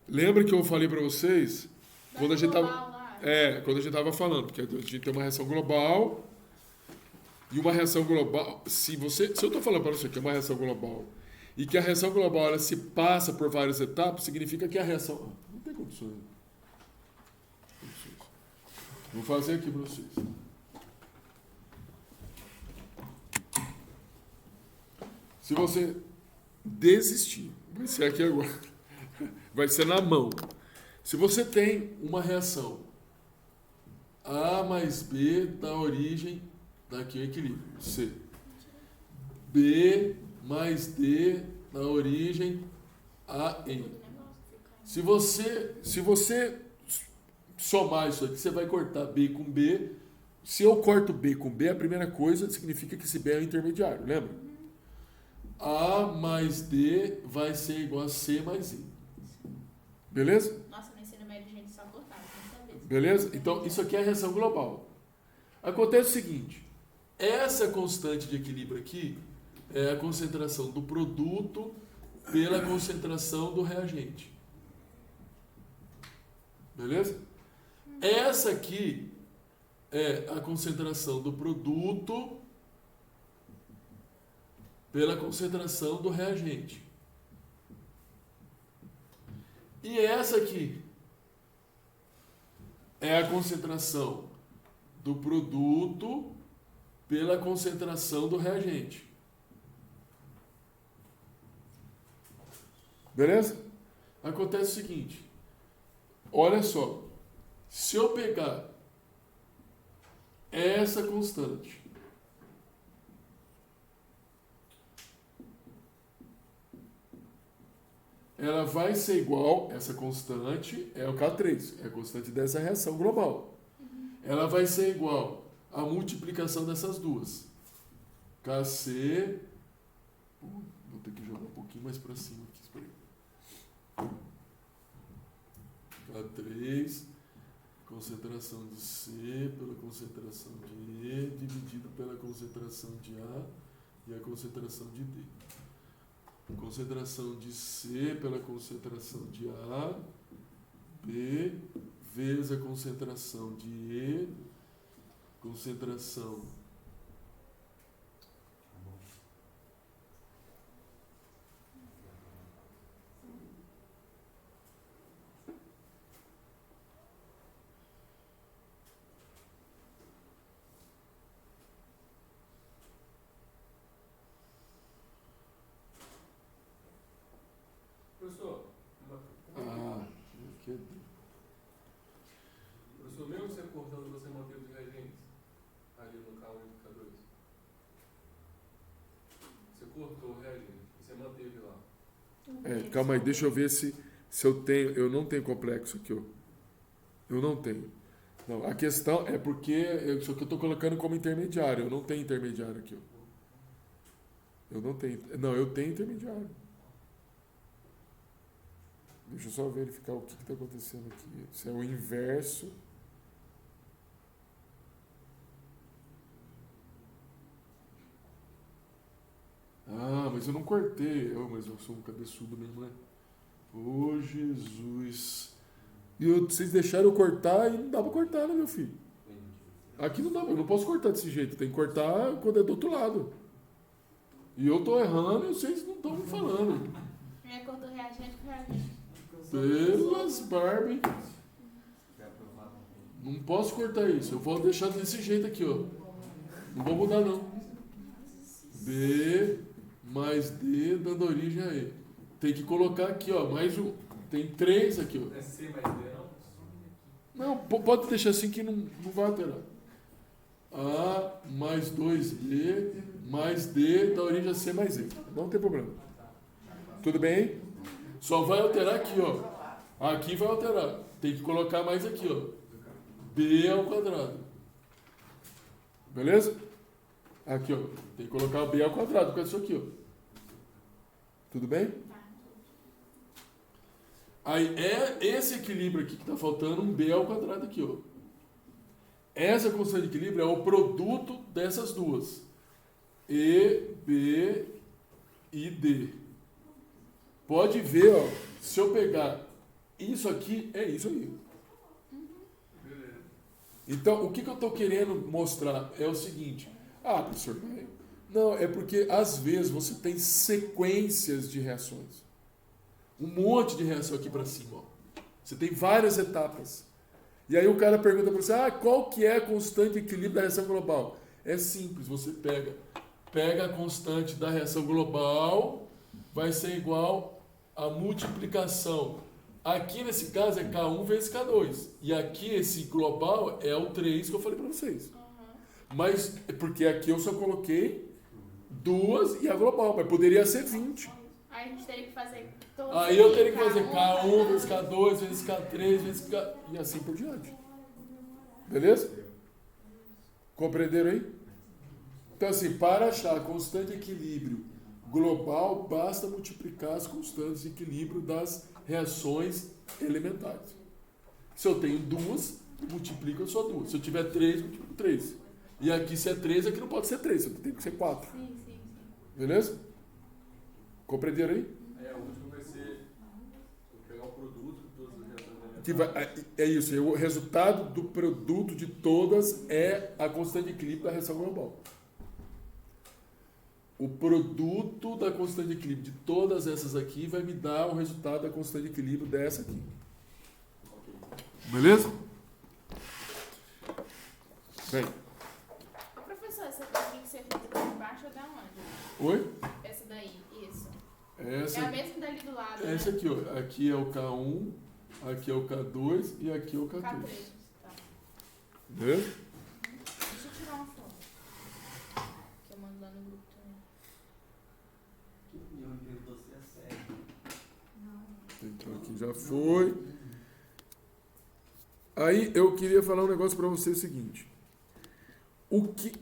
Lembra que eu falei para vocês quando a gente estava falando que a gente tem uma reação global e uma reação global. Se eu estou falando para você que é uma reação global e que a reação global ela se passa por várias etapas, significa que a reação... Não tem condições. Vou fazer aqui para vocês. Se você desistir, vai ser aqui agora, vai ser na mão. Se você tem uma reação A mais B dá origem, daqui é equilíbrio, C. B mais D dá origem a N. Se você somar isso aqui, você vai cortar B com B. Se eu corto B com B, a primeira coisa significa que esse B é o intermediário, lembra? A mais D vai ser igual a C mais I. Beleza? Nossa, no ensino médio a gente só cortava, não sabia. Beleza? Então, isso aqui é a reação global. Acontece o seguinte, essa constante de equilíbrio aqui é a concentração do produto pela concentração do reagente. Beleza? Essa aqui é a concentração do produto pela concentração do reagente. E essa aqui é a concentração do produto pela concentração do reagente. Beleza? Acontece o seguinte. Olha só. Se eu pegar essa constante ela vai ser igual, essa constante é o K3, é a constante dessa reação global. Ela vai ser igual à multiplicação dessas duas. KC, vou ter que jogar um pouquinho mais para cima aqui, espera aí. K3, concentração de C pela concentração de E, dividido pela concentração de A e a concentração de D. Concentração de C pela concentração de A, B, vezes a concentração de E, concentração Professor, professor, mesmo você cortando, você manteve os reagentes? Calma aí, deixa eu ver se eu tenho. Eu não tenho complexo aqui, ó. Eu não tenho. Não, a questão é porque isso que eu estou colocando como intermediário. Eu não tenho intermediário aqui, ó. Eu não tenho. Não, eu tenho intermediário. Deixa eu só verificar o que está acontecendo aqui. Se é o inverso. Ah, mas eu não cortei. Mas eu sou um cabeçudo mesmo, né? Ô, Jesus. Vocês deixaram eu cortar e não dá pra cortar, né, meu filho? Aqui não dá, eu não posso cortar desse jeito. Tem que cortar quando é do outro lado. E eu tô errando e vocês não estão me falando. Cortou reagente com reagente. Pelas Barbie. Não posso cortar isso. Eu vou deixar desse jeito aqui, ó. Não vou mudar, não. B mais D dando origem a E. Tem que colocar aqui, ó, mais um. Tem 3 aqui, ó. É C mais D, não? Não, pode deixar assim que não vai alterar. A mais 2B mais D dá origem a C mais E. Não tem problema. Tudo bem? Só vai alterar aqui, ó. Aqui vai alterar. Tem que colocar mais aqui, ó. B ao quadrado. Beleza? Aqui, ó. Tem que colocar B ao quadrado, com isso aqui, ó. Tudo bem? Aí é esse equilíbrio aqui que está faltando, um B ao quadrado aqui, ó. Essa constante de equilíbrio é o produto dessas duas. E, B e D. Pode ver, ó, se eu pegar isso aqui, é isso aí. Então, o que eu estou querendo mostrar é o seguinte. Ah, professor, não, é porque às vezes você tem sequências de reações. Um monte de reação aqui para cima, ó. Você tem várias etapas. E aí o cara pergunta para você, qual que é a constante de equilíbrio da reação global? É simples, você pega a constante da reação global, vai ser igual a multiplicação. Aqui nesse caso é K1 vezes K2. E aqui esse global é o 3 que eu falei para vocês. Mas, porque aqui eu só coloquei 2 e a global, mas poderia ser 20. Aí a gente teria que fazer todos. Aí eu teria que fazer K1 vezes K2 vezes K3 vezes K... E assim por diante. Beleza? Compreenderam aí? Então assim, para achar a constante de equilíbrio global, basta multiplicar as constantes de equilíbrio das reações elementares. Se eu tenho 2, multiplico só 2. Se eu tiver 3, multiplico 3. E aqui se é 3, aqui não pode ser 3, tem que ser 4. Sim. Beleza? Compreenderam aí? A última vai ser pegar o produto de todas as reações elementares. Que vai, é isso, o resultado do produto de todas é a constante de equilíbrio da reação global. O produto da constante de equilíbrio de todas essas aqui vai me dar o resultado da constante de equilíbrio dessa aqui. Beleza? Bem. Ô professor, essa daqui que você fez aqui embaixo é da onde? Oi? Essa daí, isso. Essa, É a mesma dali do lado, essa né? aqui, ó. Aqui é o K1, aqui é o K2 e aqui é o K3. K3, tá. Beleza? Deixa eu tirar uma foto. Que eu mando lá no grupo também. Então aqui já foi. Aí eu queria falar um negócio para você, o seguinte.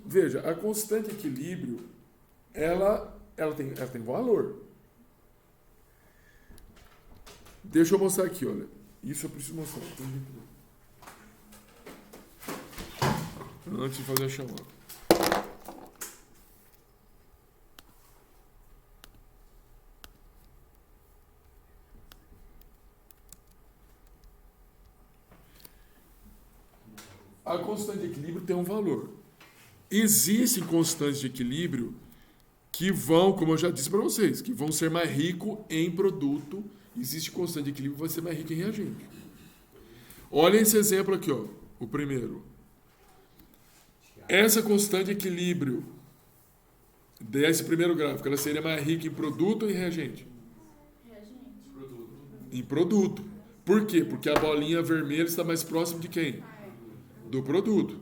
Veja, a constante de equilíbrio, ela tem valor. Deixa eu mostrar aqui, olha. Isso eu preciso mostrar. Antes de fazer a chamada. A constante de equilíbrio tem um valor. Existem constantes de equilíbrio que vão, como eu já disse para vocês, que vão ser mais ricos em produto. Existe constante de equilíbrio que vai ser mais rico em reagente. Olha esse exemplo aqui, ó, o primeiro. Essa constante de equilíbrio desse primeiro gráfico, ela seria mais rica em produto ou em reagente? Reagente. Em produto. Por quê? Porque a bolinha vermelha está mais próximo de quem? Do produto.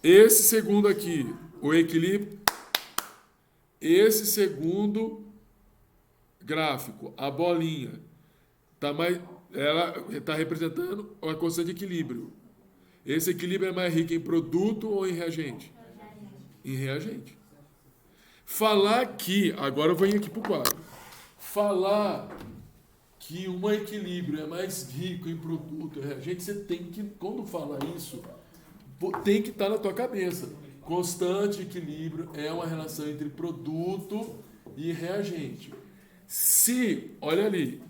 Esse segundo aqui, o equilíbrio, esse segundo gráfico, a bolinha, ela está representando a constante de equilíbrio. Esse equilíbrio é mais rico em produto ou em reagente? Em reagente. Falar que, agora eu venho aqui para o quadro, falar que um equilíbrio é mais rico em produto e reagente, você tem que, quando fala isso, tem que estar na tua cabeça. Constante equilíbrio é uma relação entre produto e reagente. Se, olha ali,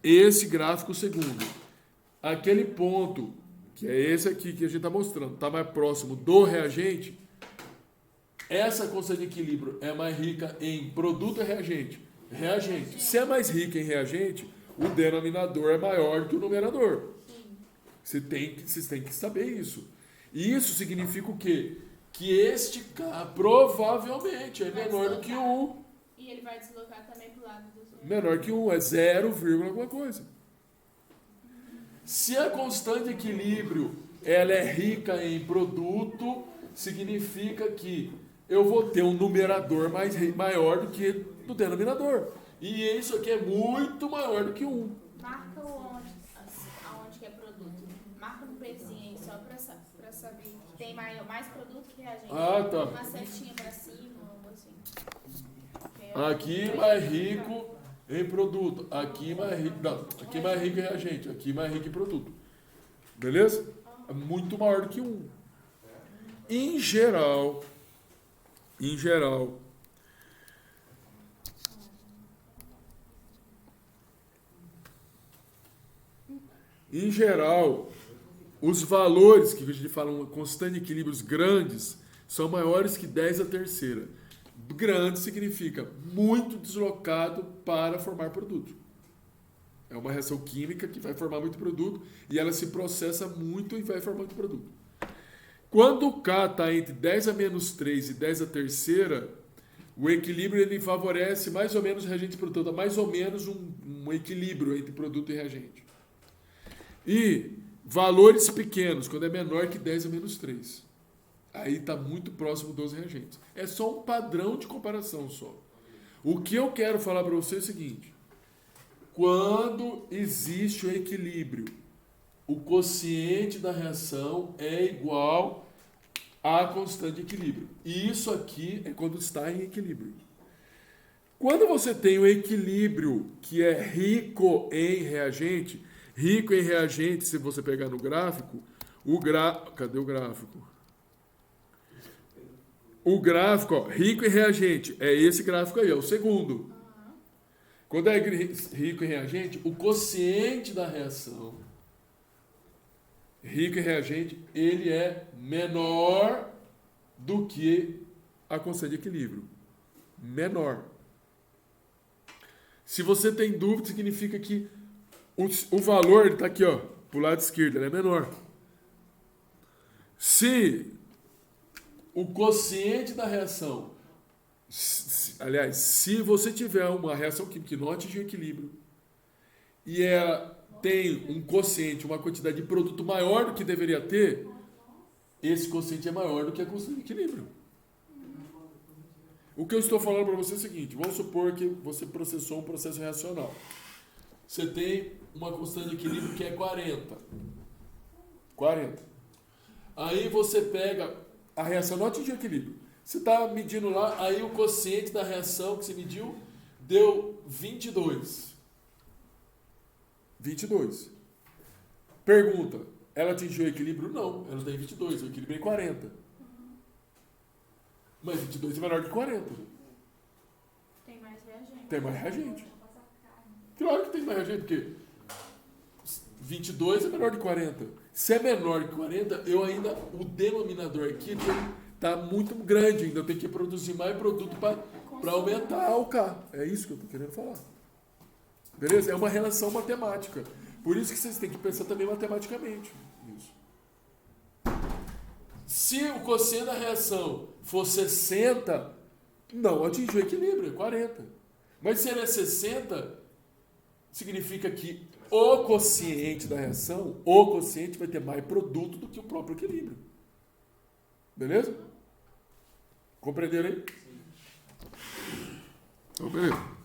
esse gráfico segundo, aquele ponto, que é esse aqui que a gente está mostrando, está mais próximo do reagente, essa constante de equilíbrio é mais rica em produto e reagente. Reagente. Se é mais rica em reagente, o denominador é maior do que o numerador. Vocês têm que saber isso. Isso significa o quê? Que este K provavelmente é menor do que 1. E ele vai deslocar também para o lado do zero. Menor que 1, é 0, alguma coisa. Se a constante de equilíbrio ela é rica em produto, significa que eu vou ter um numerador maior do que o denominador. E isso aqui é muito maior do que 1. Marca aonde que é produto. Marca no pezinho aí, só para saber que tem mais produto que reagente. Ah, tá. Uma setinha para cima, algo assim. Aqui mais rico em produto. Aqui mais rico. Não, aqui mais rico em reagente. Aqui mais rico em produto. Beleza? É muito maior do que 1. Em geral, os valores que a gente fala, uma constante de equilíbrios grandes, são maiores que 10 a terceira. Grande significa muito deslocado para formar produto. É uma reação química que vai formar muito produto e ela se processa muito e vai formar muito produto. Quando o K está entre 10 a menos 3 e 10 a terceira, o equilíbrio ele favorece mais ou menos reagente e produto. Dá mais ou menos um equilíbrio entre produto e reagente. E valores pequenos, quando é menor que 10 a menos 3. Aí está muito próximo dos reagentes. É só um padrão de comparação só. O que eu quero falar para você é o seguinte. Quando existe o equilíbrio, o quociente da reação é igual à constante de equilíbrio. E isso aqui é quando está em equilíbrio. Quando você tem o equilíbrio que é rico em reagente, se você pegar no gráfico, cadê o gráfico? O gráfico, ó, rico em reagente, é esse gráfico aí, é o segundo. Quando é rico em reagente, o quociente da reação, rico em reagente, ele é menor do que a constante de equilíbrio. Menor. Se você tem dúvida, significa que o valor está aqui, ó, para o lado esquerdo, ele é menor. Se o quociente da reação, aliás, se você tiver uma reação química que não atingiu equilíbrio e ela tem um quociente, uma quantidade de produto maior do que deveria ter, esse quociente é maior do que a constante de equilíbrio. O que eu estou falando para você é o seguinte, vamos supor que você processou um processo reacional. Você tem uma constante de equilíbrio que é 40. Aí você pega, a reação não atingiu equilíbrio. Você está medindo lá, aí o quociente da reação que você mediu deu 22. Pergunta, ela atingiu o equilíbrio? Não, ela tem 22, o equilíbrio é 40. Mas 22 é menor que 40. Tem mais reagente. Tem mais reagente. Claro que tem mais reagente, porque 22 é menor que 40. Se é menor que 40, o denominador aqui está muito grande ainda. Eu tenho que produzir mais produto para aumentar o K. É isso que eu estou querendo falar. Beleza? É uma relação matemática. Por isso que vocês têm que pensar também matematicamente. Isso. Se o quociente da reação for 60, não atingiu o equilíbrio, é 40. Mas se ele é 60, significa que o quociente da reação, vai ter mais produto do que o próprio equilíbrio. Beleza? Compreenderam aí? Então, beleza.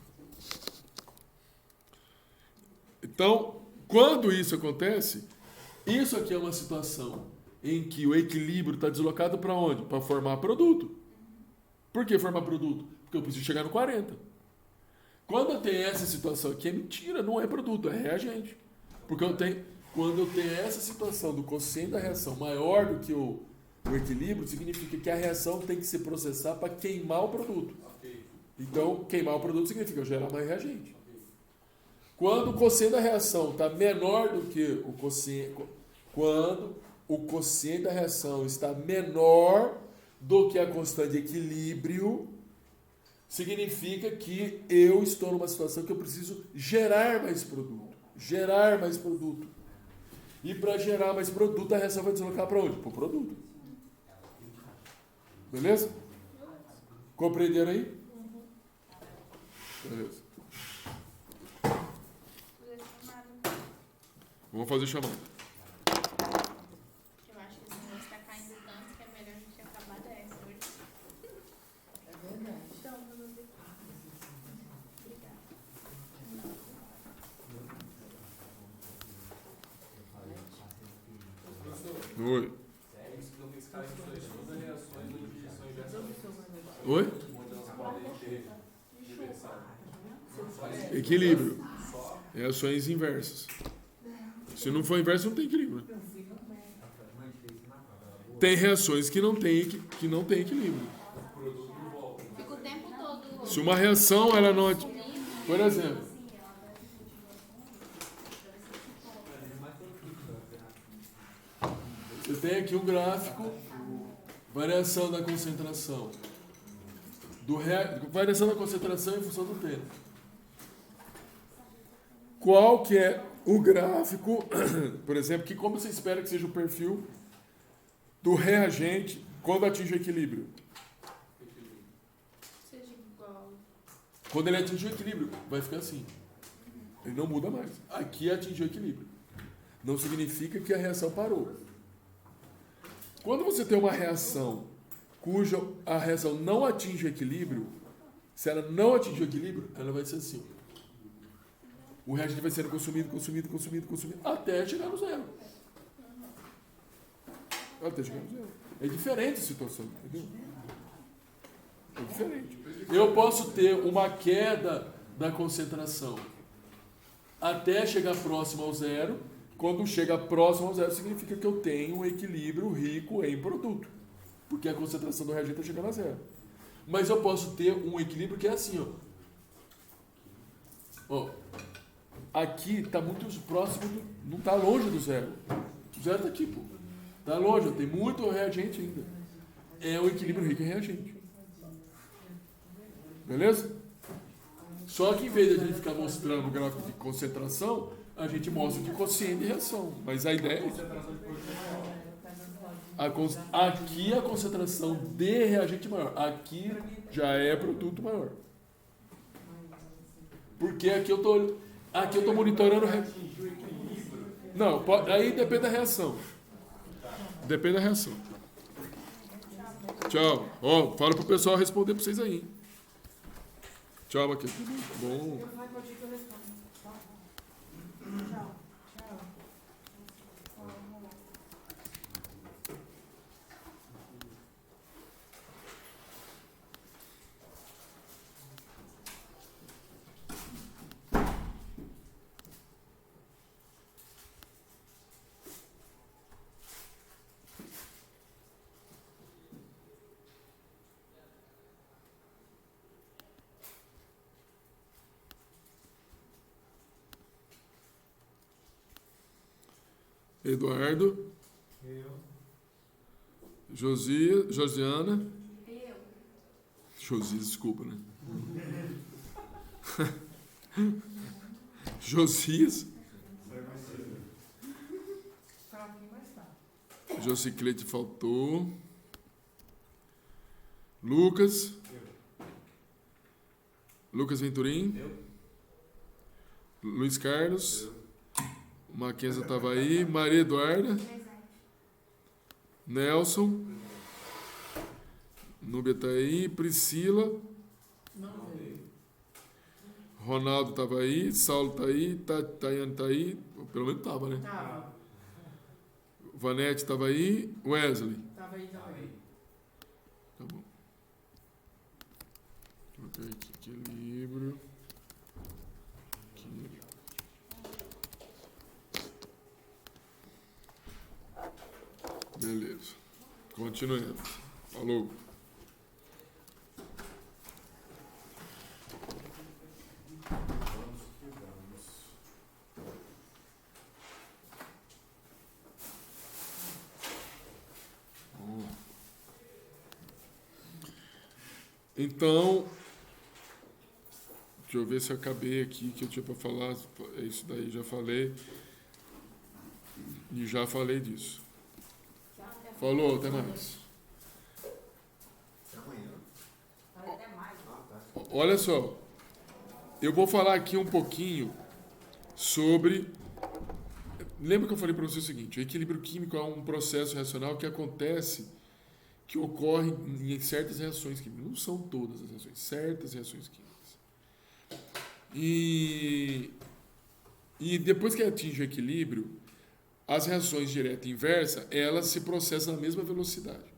Então, quando isso acontece, isso aqui é uma situação em que o equilíbrio está deslocado para onde? Para formar produto. Por que formar produto? Porque eu preciso chegar no 40. Quando eu tenho essa situação aqui, é mentira, não é produto, é reagente. Porque quando eu tenho essa situação do quociente da reação maior do que o equilíbrio, significa que a reação tem que se processar para queimar o produto. Então, queimar o produto significa eu gerar mais reagente. Quando o quociente da reação está menor do que o quociente... Quando o quociente da reação está menor do que a constante de equilíbrio, significa que eu estou numa situação que eu preciso gerar mais produto. Gerar mais produto. E para gerar mais produto, a reação vai deslocar para onde? Para o produto. Beleza? Compreenderam aí? Beleza. Vamos fazer chamada. Eu acho que esse negócio está caindo tanto que é melhor a gente acabar dessa hoje. É verdade. Então, vamos ver. Obrigada. Oi. Então tem que ficar em todas as reações onde são inversas. Oi? Onde elas podem ter inversão. Equilíbrio. Reações inversas. Se não for inverso, não tem equilíbrio. Tem reações que não tem equilíbrio. Fica o tempo todo. Se uma reação ela não... Por exemplo, eu tenho aqui um gráfico, variação da concentração. Variação da concentração em função do tempo. Qual que é o gráfico, por exemplo, que como você espera que seja o perfil do reagente quando atinge o equilíbrio? Seja igual. Quando ele atinge o equilíbrio, vai ficar assim. Ele não muda mais. Aqui atingiu o equilíbrio. Não significa que a reação parou. Quando você tem uma reação cuja a reação não atinge o equilíbrio, se ela não atingir o equilíbrio, ela vai ser assim. O reagente vai sendo consumido, até chegar no zero. Até chegar no zero. É diferente a situação, entendeu? É diferente. Eu posso ter uma queda da concentração até chegar próximo ao zero. Quando chega próximo ao zero, significa que eu tenho um equilíbrio rico em produto. Porque a concentração do reagente está chegando a zero. Mas eu posso ter um equilíbrio que é assim, ó. Ó. Aqui está muito próximo, não está longe do zero. O zero está aqui, pô. Está longe, tem muito reagente ainda. É um equilíbrio rico em reagente. Beleza? Só que em vez de a gente ficar mostrando o gráfico de concentração, a gente mostra de quociente de reação. Mas a ideia é aqui a concentração de reagente maior. Aqui já é produto maior. Porque aqui eu estou monitorando... Não, aí depende da reação. Depende da reação. Tchau. Ó, fala pro pessoal responder para vocês aí. Tchau, aqui. Bom. Eduardo. Eu. Josiana. Eu. Josias, desculpa, né? Josias. Josiclete faltou. Lucas. Lucas Venturim. Luiz Carlos. Maquenza estava aí. Maria Eduarda. Nelson. Núbia está aí. Priscila. Ronaldo estava aí, Saulo está aí, Tayane está aí, pelo menos estava, né? Tava. Vanete estava aí, Wesley. Tava aí também. Tá bom. Coloquei aqui, equilíbrio. Aqui. Beleza. Continuemos. Falou. Vamos que vamos. Então, deixa eu ver se eu acabei aqui que eu tinha para falar. É isso daí, já falei. E já falei disso. Falou, até mais. Até amanhã. Até mais. Ah, tá. Olha só, eu vou falar aqui um pouquinho sobre. Lembra que eu falei para você o seguinte: o equilíbrio químico é um processo reacional que acontece, que ocorre em certas reações químicas. Não são todas as reações, certas reações químicas. E depois que atinge o equilíbrio, as reações direta e inversa, elas se processam na mesma velocidade.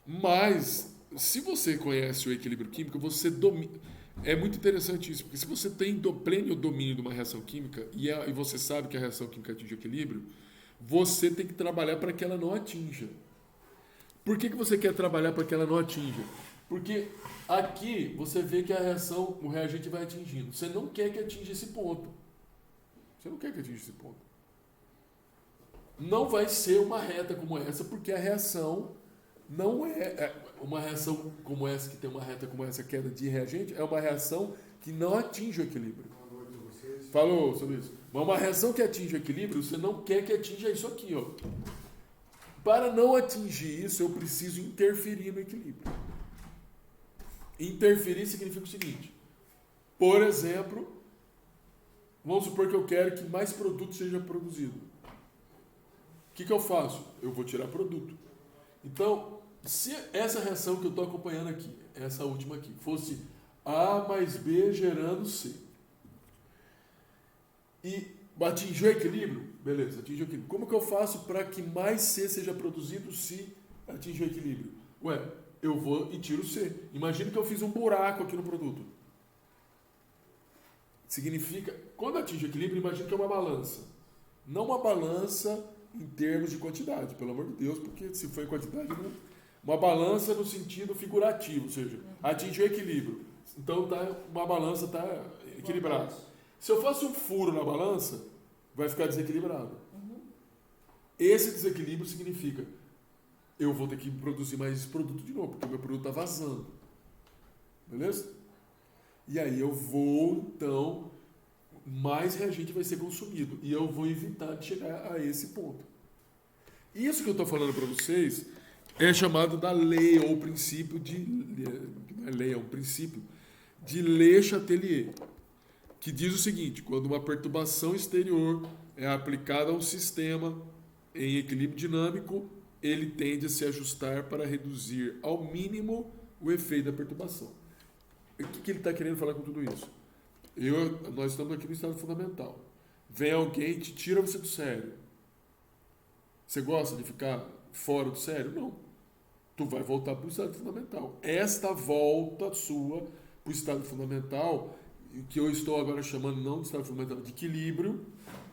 Mas, se você conhece o equilíbrio químico, você domina. É muito interessante isso, porque se você tem pleno domínio de uma reação química e você sabe que a reação química atinge o equilíbrio, você tem que trabalhar para que ela não atinja. Por que você quer trabalhar para que ela não atinja? Porque aqui você vê que a reação, o reagente vai atingindo. Você não quer que atinja esse ponto. Você não quer que atinja esse ponto. Não vai ser uma reta como essa, porque a reação não é uma reação como essa, que tem uma reta como essa, queda de reagente, é uma reação que não atinge o equilíbrio. Boa noite a vocês. Falou sobre isso. Mas uma reação que atinge o equilíbrio, você não quer que atinja isso aqui, ó. Para não atingir isso, eu preciso interferir no equilíbrio. Interferir significa o seguinte: por exemplo, vamos supor que eu quero que mais produto seja produzido. O que eu faço? Eu vou tirar produto. Então, se essa reação que eu estou acompanhando aqui, essa última aqui, fosse A mais B gerando C, e atingiu o equilíbrio, beleza, atingiu o equilíbrio. Como que eu faço para que mais C seja produzido se atingir o equilíbrio? Ué, eu vou e tiro C. Imagina que eu fiz um buraco aqui no produto. Significa, quando atinge o equilíbrio, imagina que é uma balança. Não uma balança em termos de quantidade, pelo amor de Deus, porque se for em quantidade, não. Uma balança no sentido figurativo, ou seja, atingiu o equilíbrio. Então uma balança está equilibrada. Se eu faço um furo na balança, vai ficar desequilibrado. Esse desequilíbrio significa eu vou ter que produzir mais esse produto de novo, porque o meu produto está vazando. Beleza? E aí eu vou, então, mais reagente vai ser consumido. E eu vou evitar de chegar a esse ponto. Isso que eu estou falando para vocês é chamado da lei, ou princípio de... Não é lei, é um princípio de Le Chatelier, que diz o seguinte: quando uma perturbação exterior é aplicada a um sistema em equilíbrio dinâmico, ele tende a se ajustar para reduzir ao mínimo o efeito da perturbação. O que ele está querendo falar com tudo isso? Nós estamos aqui no estado fundamental. Vem alguém e te tira você do sério. Você gosta de ficar fora do sério? Não. Tu vai voltar para o estado fundamental. Esta volta sua para o estado fundamental, que eu estou agora chamando não de estado fundamental, de equilíbrio,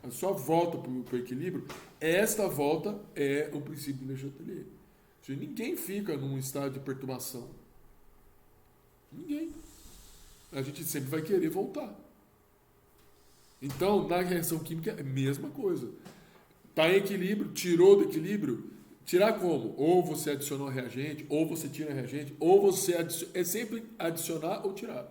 a sua volta para o equilíbrio, esta volta é o princípio de Le Chatelier. Ou seja, ninguém fica num estado de perturbação. Ninguém. A gente sempre vai querer voltar. Então, na reação química é a mesma coisa. Está em equilíbrio, tirou do equilíbrio. Tirar como? Ou você adicionou reagente, ou você tira reagente, ou você é sempre adicionar ou tirar.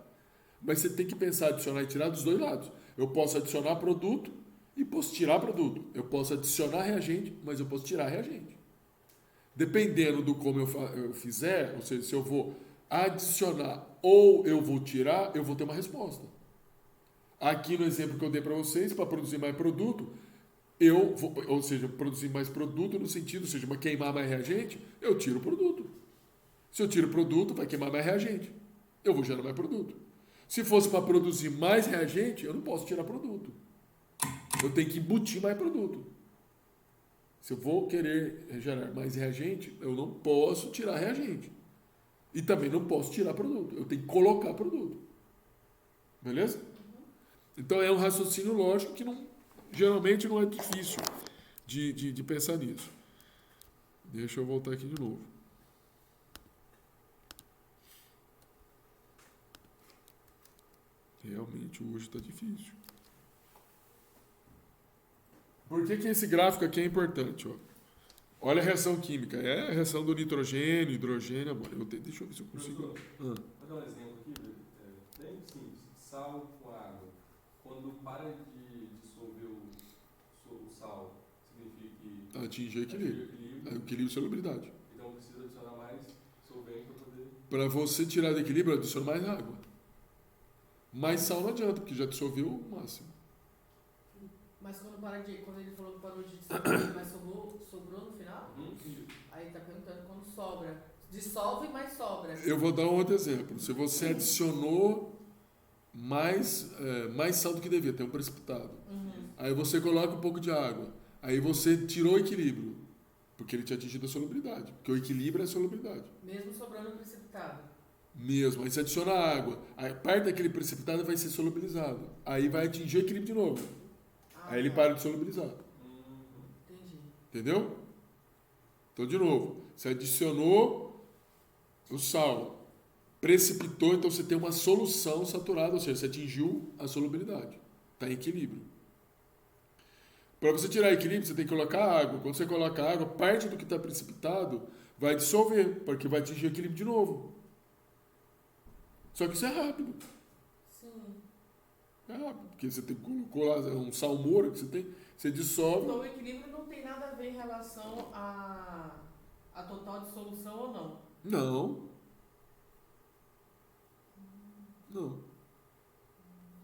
Mas você tem que pensar adicionar e tirar dos dois lados. Eu posso adicionar produto e posso tirar produto. Eu posso adicionar reagente, mas eu posso tirar reagente. Dependendo do como eu fizer, ou seja, se eu vou adicionar ou eu vou tirar, eu vou ter uma resposta. Aqui no exemplo que eu dei para vocês, para produzir mais produto, eu vou, ou seja, produzir mais produto no sentido, ou seja, queimar mais reagente, eu tiro o produto. Se eu tiro o produto, vai queimar mais reagente. Eu vou gerar mais produto. Se fosse para produzir mais reagente, eu não posso tirar produto. Eu tenho que embutir mais produto. Se eu vou querer gerar mais reagente, eu não posso tirar reagente. E também não posso tirar produto. Eu tenho que colocar produto. Beleza? Então é um raciocínio lógico que geralmente não é difícil de pensar nisso. Deixa eu voltar aqui de novo. Realmente hoje está difícil. Por que esse gráfico aqui é importante? Ó? Olha a reação química. É a reação do nitrogênio, hidrogênio, amor. Deixa eu ver se eu consigo. Vou dar um exemplo aqui, bem simples. Sal com água. Quando para de dissolver o sal, significa que Atingir equilíbrio. Equilíbrio e solubilidade. Então precisa adicionar mais solvente para poder... Para você tirar do equilíbrio, adiciona mais água. Mais sal não adianta, porque já dissolveu o máximo. Mas quando ele falou que parou de dissolver, mas sobrou no final? Aí tá perguntando quando sobra. Dissolve, mas sobra. Eu vou dar um outro exemplo. Se você adicionou mais sal do que devia, tem um precipitado. Aí você coloca um pouco de água. Aí você tirou o equilíbrio, porque ele tinha atingido a solubilidade. Porque o equilíbrio é a solubilidade. Mesmo sobrando precipitado. Mesmo. Aí você adiciona água. Aí parte daquele precipitado vai ser solubilizado. Aí vai atingir o equilíbrio de novo. Aí ele para de solubilizar. Entendi. Entendeu? Então, de novo, você adicionou o sal, precipitou, então você tem uma solução saturada, ou seja, você atingiu a solubilidade. Está em equilíbrio. Para você tirar equilíbrio, você tem que colocar água. Quando você coloca água, parte do que está precipitado vai dissolver, porque vai atingir o equilíbrio de novo. Só que isso é rápido. Sim. É rápido, porque você tem, colocou lá um salmoura que você dissolve. Então o equilíbrio não tem nada a ver em relação a total dissolução ou não? Não. Não.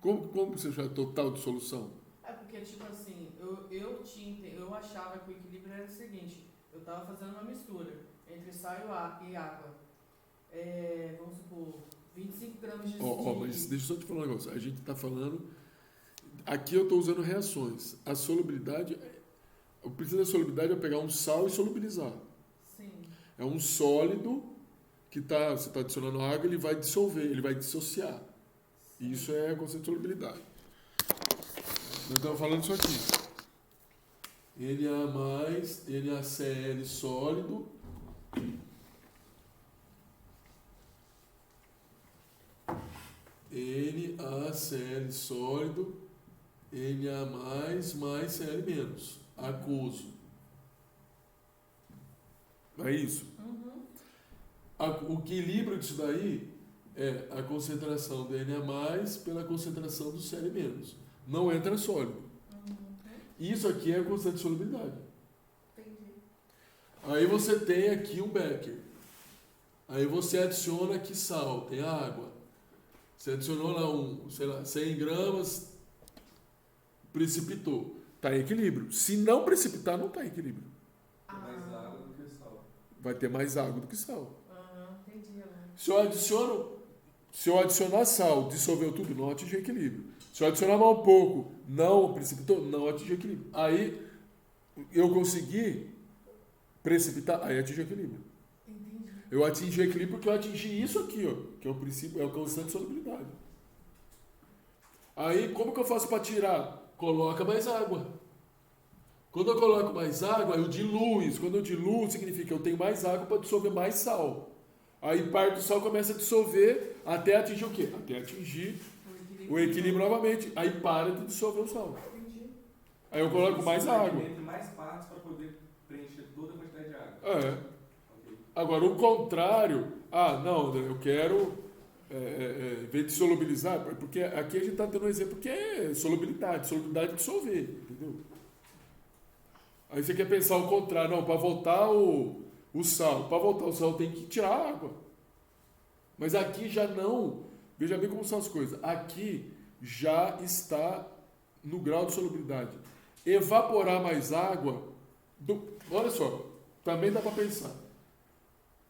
Como você chama total dissolução? É porque, tipo assim, eu achava que o equilíbrio era o seguinte, eu estava fazendo uma mistura entre sal e água. Vamos supor, 25 gramas de Mas deixa eu só te falar um negócio. A gente está falando... Aqui eu estou usando reações. A solubilidade... O princípio da solubilidade é pegar um sal e solubilizar. Sim. É um sólido que você está adicionando água, ele vai dissolver, ele vai dissociar. Sim. Isso é o conceito de solubilidade. Nós estamos falando isso aqui. NaCl sólido. NaCl sólido, Na mais Cl menos, aquoso. É isso? O equilíbrio disso daí é a concentração do Na pela concentração do Cl menos. Não entra sólido. Isso aqui é a constante de solubilidade. Entendi. Aí você tem aqui um Becker. Aí você adiciona aqui sal, tem água. Você adicionou lá 100 gramas, precipitou. Está em equilíbrio. Se não precipitar, não está em equilíbrio. Tem mais água do que sal. Vai ter mais água do que sal. Entendi. Se eu adicionar sal, dissolveu tudo, não atingiu equilíbrio. Se eu adicionar mais um pouco, não precipitou, não atingiu equilíbrio. Aí eu consegui precipitar, aí atingiu equilíbrio. Entendi. Eu atingi equilíbrio porque eu atingi isso aqui, ó, que é o princípio, é o constante de solubilidade. Aí, como que eu faço para tirar? Coloca mais água. Quando eu coloco mais água, eu diluo isso. Quando eu diluo, significa que eu tenho mais água para dissolver mais sal. Aí parte do sal começa a dissolver até atingir o quê? Até atingir o equilíbrio novamente. Aí para de dissolver o sal. Entendi. Aí eu coloco mais água. Entre mais partes para poder preencher toda a quantidade de água. É. Ok. Agora, o contrário... não, eu quero... em vez de solubilizar, porque aqui a gente está tendo um exemplo que é solubilidade de dissolver, entendeu? Aí você quer pensar o contrário, não, para voltar o sal, tem que tirar a água. Mas aqui já não, veja bem como são as coisas, aqui já está no grau de solubilidade. Evaporar mais água, olha só, também dá para pensar.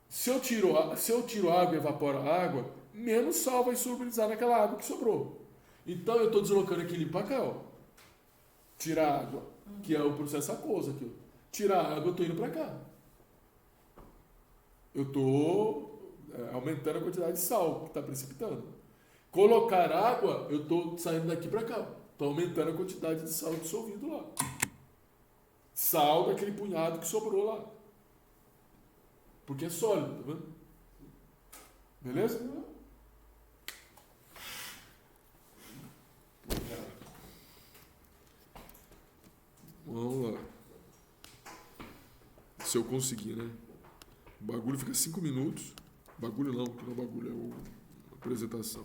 Se eu tiro água e evaporo a água, menos sal vai solubilizar naquela água que sobrou. Então eu estou deslocando equilíbrio para cá, ó. Tirar a água, que é o processo aquoso aqui, ó. Tirar a água, eu estou indo para cá. Eu estou aumentando a quantidade de sal que está precipitando. Colocar água, eu estou saindo daqui para cá. Estou aumentando a quantidade de sal dissolvido lá. Sal daquele punhado que sobrou lá. Porque é sólido, tá vendo? Beleza? Vamos lá. Se eu conseguir, né? O bagulho fica 5 minutos. Bagulho não, que não é bagulho, é a apresentação.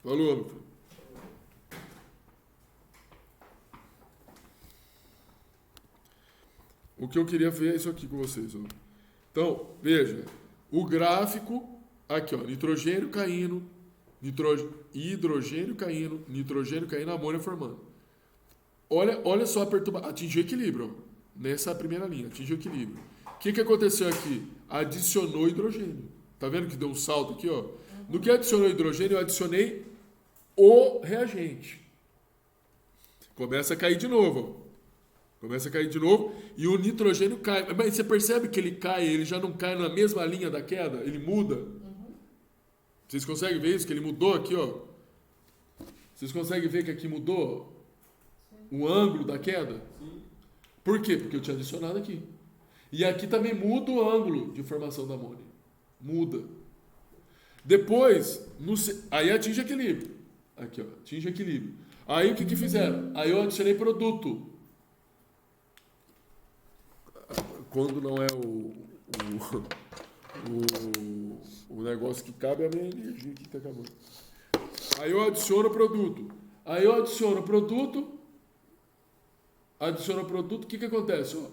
Falou, meu filho. O que eu queria ver é isso aqui com vocês, ó. Então, veja, o gráfico, aqui, ó, nitrogênio caindo, hidrogênio caindo, nitrogênio caindo, amônia formando. Olha só a perturbação, atingiu equilíbrio, ó, nessa primeira linha, atingiu equilíbrio. O que aconteceu aqui? Adicionou hidrogênio. Tá vendo que deu um salto aqui, ó? No que adicionou hidrogênio, eu adicionei o reagente. Começa a cair de novo, ó. Começa a cair de novo e o nitrogênio cai. Mas você percebe que ele cai, ele já não cai na mesma linha da queda? Ele muda. Vocês conseguem ver isso? Que ele mudou aqui, ó. Vocês conseguem ver que aqui mudou o ângulo da queda? Sim. Por quê? Porque eu tinha adicionado aqui. E aqui também muda o ângulo de formação da amônia. Muda. Depois, aí atinge equilíbrio. Aqui, ó, atinge equilíbrio. Aí o que fizeram? Aí eu adicionei produto. Quando não é o negócio que cabe, é a minha energia aqui que está acabando. Aí eu adiciono produto. Aí eu adiciono produto. O que acontece? Ó,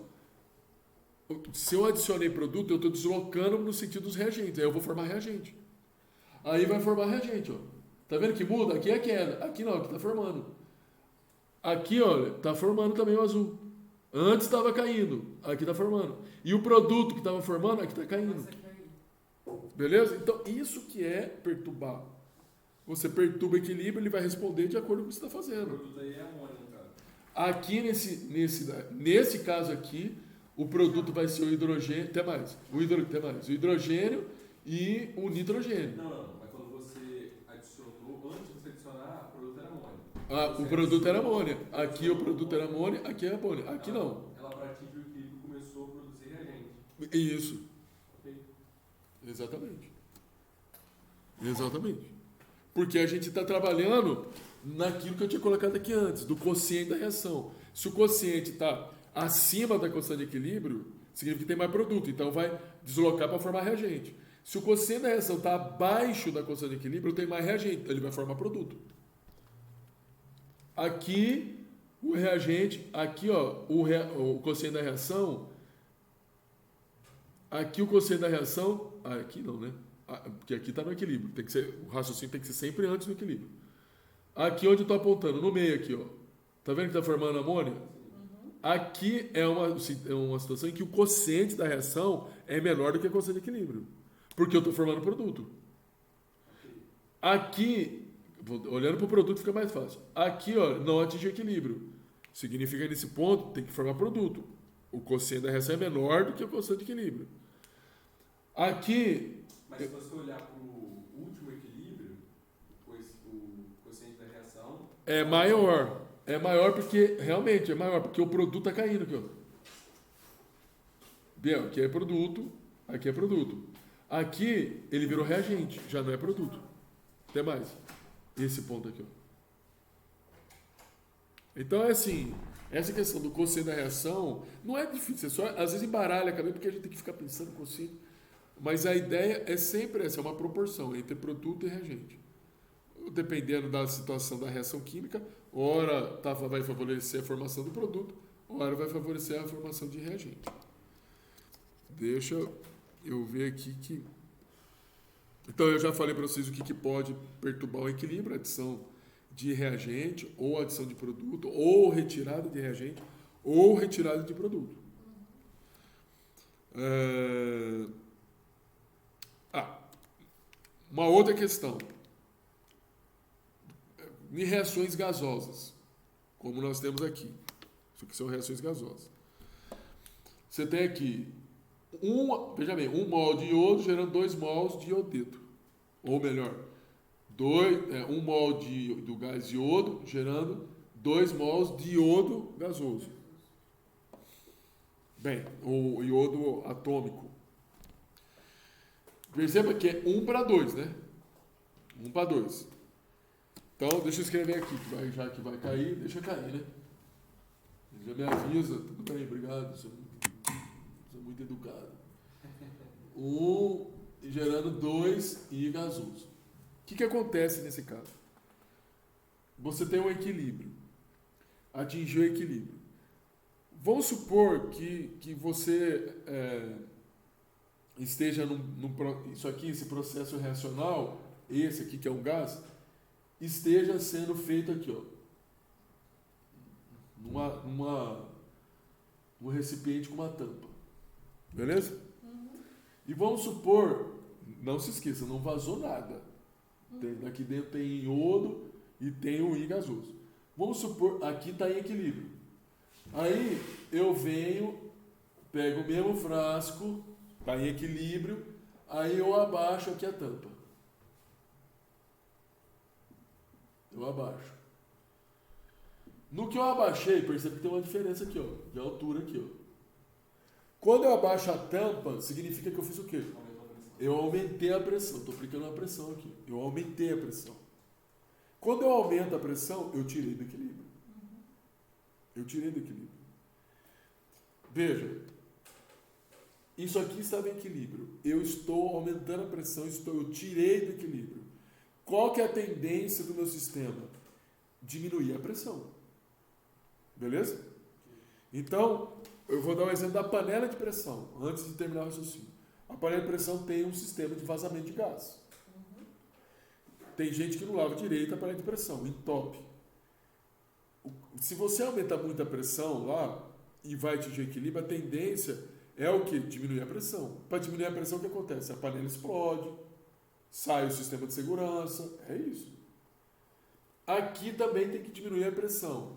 se eu adicionei produto, eu estou deslocando no sentido dos reagentes. Aí eu vou formar reagente. Aí vai formar reagente, ó. Tá vendo que muda? Aqui é queda. Aqui não, aqui está formando. Aqui, olha, está formando também o azul. Antes estava caindo, aqui está formando. E o produto que estava formando, aqui está caindo. Beleza? Então, isso que é perturbar. Você perturba o equilíbrio, ele vai responder de acordo com o que você está O fazendo. produto aí é amônia, cara. Aqui, nesse caso aqui, o produto vai ser o hidrogênio, até mais. O hidrogênio e o nitrogênio. Não, mas quando você adicionou, antes de você adicionar, o produto era amônia. O produto era amônia. Aqui o produto era amônia, aqui é amônia. Aqui não. Ela, para atingir o equilíbrio, começou a produzir reagente. Isso. Ok? Exatamente. Porque a gente está trabalhando naquilo que eu tinha colocado aqui antes, do quociente da reação. Se o quociente está acima da constante de equilíbrio, significa que tem mais produto, então vai deslocar para formar reagente. Se o quociente da reação está abaixo da constante de equilíbrio, tem mais reagente, então ele vai formar produto. Aqui, o reagente, aqui, ó, o quociente da reação, aqui o quociente da reação, aqui não, né? Porque aqui está no equilíbrio, tem que ser, o raciocínio tem que ser sempre antes do equilíbrio. Aqui onde eu estou apontando, no meio aqui, ó, tá vendo que está formando amônia? Aqui é uma situação em que o quociente da reação é menor do que o quociente de equilíbrio, porque eu estou formando produto. Aqui, olhando para o produto fica mais fácil. Aqui, ó, não atinge equilíbrio. Significa que nesse ponto tem que formar produto. O quociente da reação é menor do que o quociente de equilíbrio. Aqui... Mas se você olhar para o último equilíbrio, o quociente da reação... É maior. É maior porque, realmente, é maior, porque o produto está caindo aqui, ó. Biel, aqui é produto, aqui é produto. Aqui, ele virou reagente, já não é produto. Até mais. Esse ponto aqui, ó. Então, é assim, essa questão do quociente da reação não é difícil, é só, às vezes embaralha a cabeça porque a gente tem que ficar pensando no quociente. Mas a ideia é sempre essa, é uma proporção entre produto e reagente. Dependendo da situação da reação química, ora vai favorecer a formação do produto, ora vai favorecer a formação de reagente. Deixa eu ver aqui que... Então, eu já falei para vocês o que pode perturbar o equilíbrio, adição de reagente, ou adição de produto, ou retirada de reagente, ou retirada de produto. Uma outra questão. Em reações gasosas, como nós temos aqui. Isso aqui são reações gasosas. Você tem aqui, veja bem, 1 mol de iodo gerando 2 mols de iodeto. Ou melhor, 1 mol do gás iodo gerando 2 mols de iodo gasoso. Bem, o iodo atômico. Perceba que é 1 para 2, né? 1 para 2. Então, deixa eu escrever aqui, já que vai cair, deixa cair, né? Já me avisa, tudo bem, obrigado, sou muito educado. 1 gerando 2 I gasoso. O que acontece nesse caso? Você tem um equilíbrio. Atingiu o equilíbrio. Vamos supor que você esteja isso aqui, esse processo reacional, esse aqui que é um gás, esteja sendo feito aqui, ó, num recipiente com uma tampa. Beleza? E vamos supor, não se esqueça, não vazou nada. Aqui dentro tem iodo e tem o I gasoso. Vamos supor, aqui está em equilíbrio. Aí eu venho, pego o mesmo frasco, está em equilíbrio, aí eu abaixo aqui a tampa. Eu abaixo. No que eu abaixei, percebe que tem uma diferença aqui, ó, de altura aqui, ó. Quando eu abaixo a tampa, significa que eu fiz o quê? Eu aumentei a pressão. Estou aplicando uma pressão aqui. Eu aumentei a pressão. Quando eu aumento a pressão, eu tirei do equilíbrio. Eu tirei do equilíbrio. Veja, isso aqui estava em equilíbrio. Eu estou aumentando a pressão, eu tirei do equilíbrio. Qual que é a tendência do meu sistema? Diminuir a pressão. Beleza? Então, eu vou dar um exemplo da panela de pressão, antes de terminar o raciocínio. A panela de pressão tem um sistema de vazamento de gás. Tem gente que não lava direito a panela de pressão, entope. Se você aumentar muito a pressão lá e vai atingir o equilíbrio, a tendência é o quê? Diminuir a pressão. Para diminuir a pressão, o que acontece? A panela explode, sai o sistema de segurança, é isso. Aqui também tem que diminuir a pressão.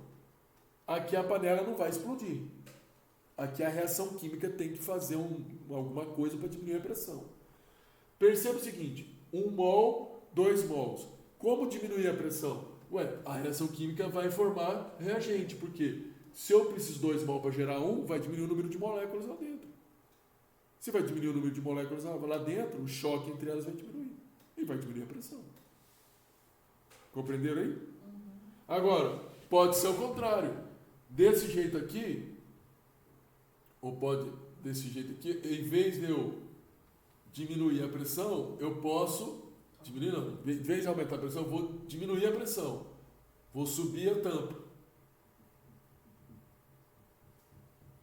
Aqui a panela não vai explodir. Aqui a reação química tem que fazer alguma coisa para diminuir a pressão. Perceba o seguinte, 1 mol, 2 mols. Como diminuir a pressão? A reação química vai formar reagente, porque se eu preciso de 2 mol para gerar 1, vai diminuir o número de moléculas lá dentro. Se vai diminuir o número de moléculas lá dentro, o choque entre elas vai diminuir. E vai diminuir a pressão. Compreenderam aí? Agora, pode ser o contrário. Desse jeito aqui, ou pode desse jeito aqui, em vez de eu diminuir a pressão, eu posso diminuir, não, em vez de aumentar a pressão, eu vou diminuir a pressão, vou subir a tampa.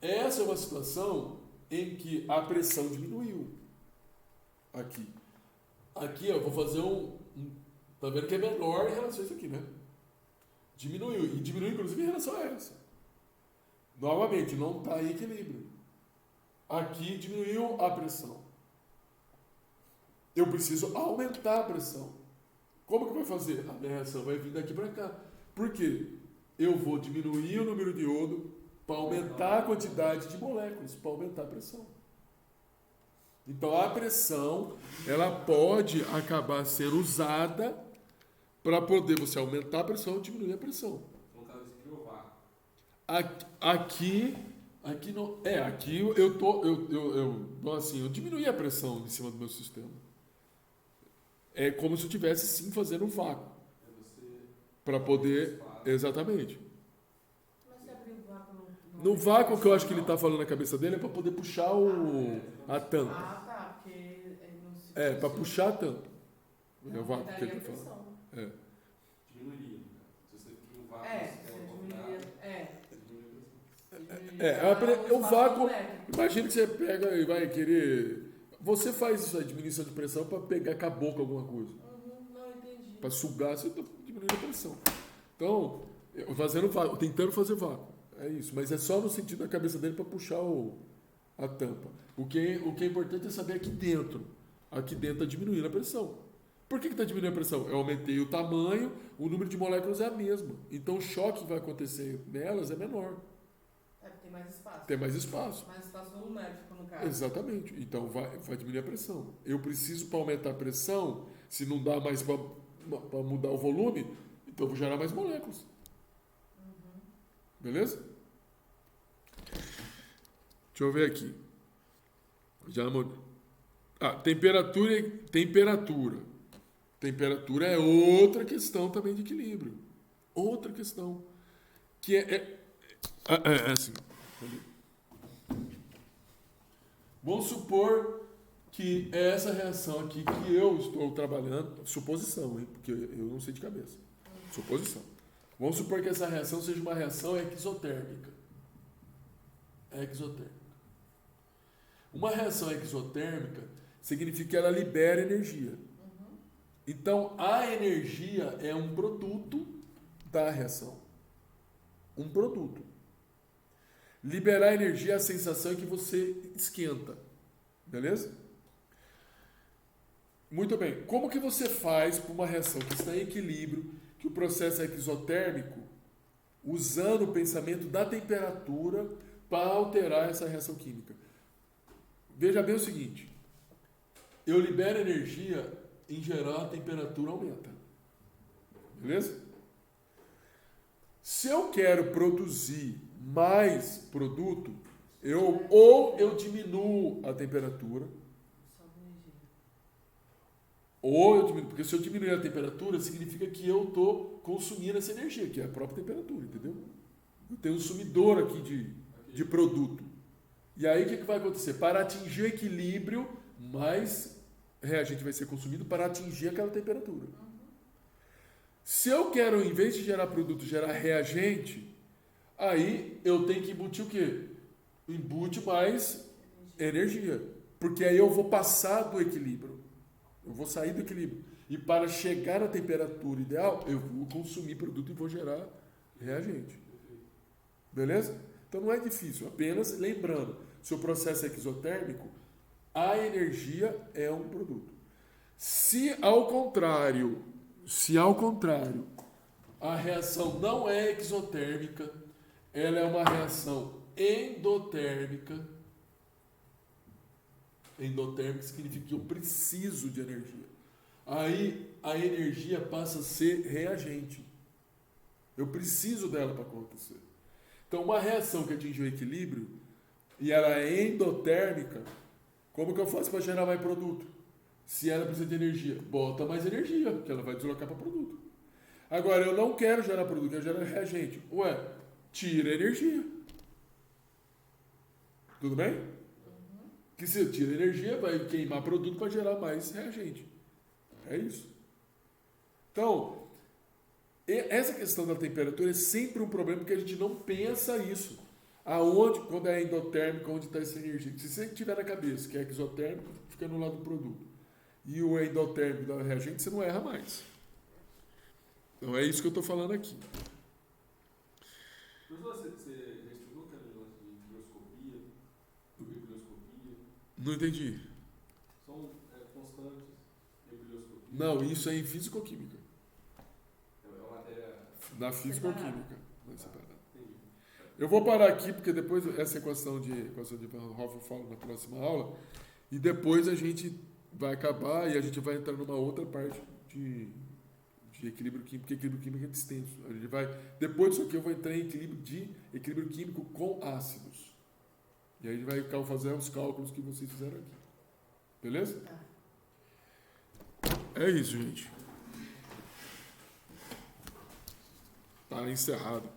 Essa é uma situação em que a pressão diminuiu. Aqui, ó, vou fazer tá vendo que é menor em relação a isso aqui, né? Diminuiu, e diminuiu inclusive em relação a essa. Novamente, não está em equilíbrio. Aqui diminuiu a pressão. Eu preciso aumentar a pressão. Como que vai fazer? A minha reação vai vir daqui para cá. Por quê? Eu vou diminuir o número de iodo para aumentar a quantidade de moléculas, para aumentar a pressão. Então a pressão, ela pode acabar sendo usada para poder você aumentar a pressão ou diminuir a pressão. No caso, você criou vácuo. Aqui não. Aqui eu diminuí a pressão em cima do meu sistema. É como se eu estivesse sim fazendo um vácuo. Para poder. Exatamente. Mas você abriu o vácuo No vácuo que eu acho que ele está falando na cabeça dele é para poder puxar a tampa. Ah, tá. Porque não se. Para puxar a tampa. É o vácuo que Aumentaria ele a está falando. pressão. Diminuiria. Se você cria um vácuo, Você diminuiria. O vácuo. Imagina que você pega e vai querer. Você faz isso aí, diminuição de pressão, para pegar com a boca alguma coisa. Não entendi. Para sugar, você está diminuindo a pressão. Então, fazendo vácuo, tentando fazer vácuo. É isso. Mas é só no sentido da cabeça dele para puxar a tampa. O que é importante é saber aqui dentro. Aqui dentro está diminuindo a pressão. Por que está diminuindo a pressão? Eu aumentei o tamanho, o número de moléculas é a mesma. Então o choque que vai acontecer nelas é menor. É, porque tem mais espaço. Tem mais espaço. Mais espaço volumétrico, no caso. Exatamente. Então vai diminuir a pressão. Eu preciso, para aumentar a pressão, se não dá mais para mudar o volume, então eu vou gerar mais moléculas. Beleza? Deixa eu ver aqui. Temperatura. Temperatura é outra questão também de equilíbrio. Outra questão. Que é assim. Vamos supor que é essa reação aqui que eu estou trabalhando, suposição, hein? Porque eu não sei de cabeça. Suposição. Vamos supor que essa reação seja uma reação exotérmica. Exotérmica. Uma reação exotérmica significa que ela libera energia. Então, a energia é um produto da reação. Um produto. Liberar energia, a sensação é que você esquenta. Beleza? Muito bem. Como que você faz para uma reação que está em equilíbrio, que o processo é exotérmico, usando o pensamento da temperatura para alterar essa reação química? Veja bem o seguinte. Eu libero energia, em geral a temperatura aumenta. Beleza? Se eu quero produzir mais produto, eu diminuo a temperatura, ou eu diminuo, porque se eu diminuir a temperatura, significa que eu estou consumindo essa energia, que é a própria temperatura, entendeu? Eu tenho um sumidor aqui de produto. E aí o que vai acontecer? Para atingir o equilíbrio, mais reagente vai ser consumido para atingir aquela temperatura. Se eu quero, em vez de gerar produto, gerar reagente, aí eu tenho que embutir o quê? Embute mais energia. Porque aí eu vou passar do equilíbrio. Eu vou sair do equilíbrio. E para chegar à temperatura ideal, eu vou consumir produto e vou gerar reagente. Beleza? Então não é difícil. Apenas lembrando, se o processo é exotérmico, a energia é um produto. Se ao contrário, a reação não é exotérmica, ela é uma reação endotérmica. Endotérmica significa que eu preciso de energia. Aí a energia passa a ser reagente. Eu preciso dela para acontecer. Então uma reação que atinge o equilíbrio e ela é endotérmica, como que eu faço para gerar mais produto? Se ela precisa de energia, bota mais energia, que ela vai deslocar para produto. Agora, eu não quero gerar produto, eu quero gerar reagente. Ué, tira energia. Tudo bem? Que se eu tiro energia, vai queimar produto para gerar mais reagente. É isso. Então, essa questão da temperatura é sempre um problema, porque a gente não pensa isso. Aonde, quando é endotérmico, onde está essa energia? Se você tiver na cabeça que é exotérmico, fica no lado do produto. E o endotérmico da reagente, você não erra mais. Então é isso que eu estou falando aqui. Professor, você já estudou aquele negócio de microscopia, biblioscopia? Não entendi. São constantes, biblioscopia? Não, isso é em físico-química. É uma matéria... Na físico-química. Vai separar. Entendi. Eu vou parar aqui, porque depois essa equação de Van Hoff eu falo na próxima aula, e depois a gente vai acabar e a gente vai entrar numa outra parte de equilíbrio químico, porque equilíbrio químico é extenso. A gente vai, depois disso aqui eu vou entrar em equilíbrio químico com ácidos. E aí a gente vai fazer os cálculos que vocês fizeram aqui. Beleza? É isso, gente. Tá encerrado.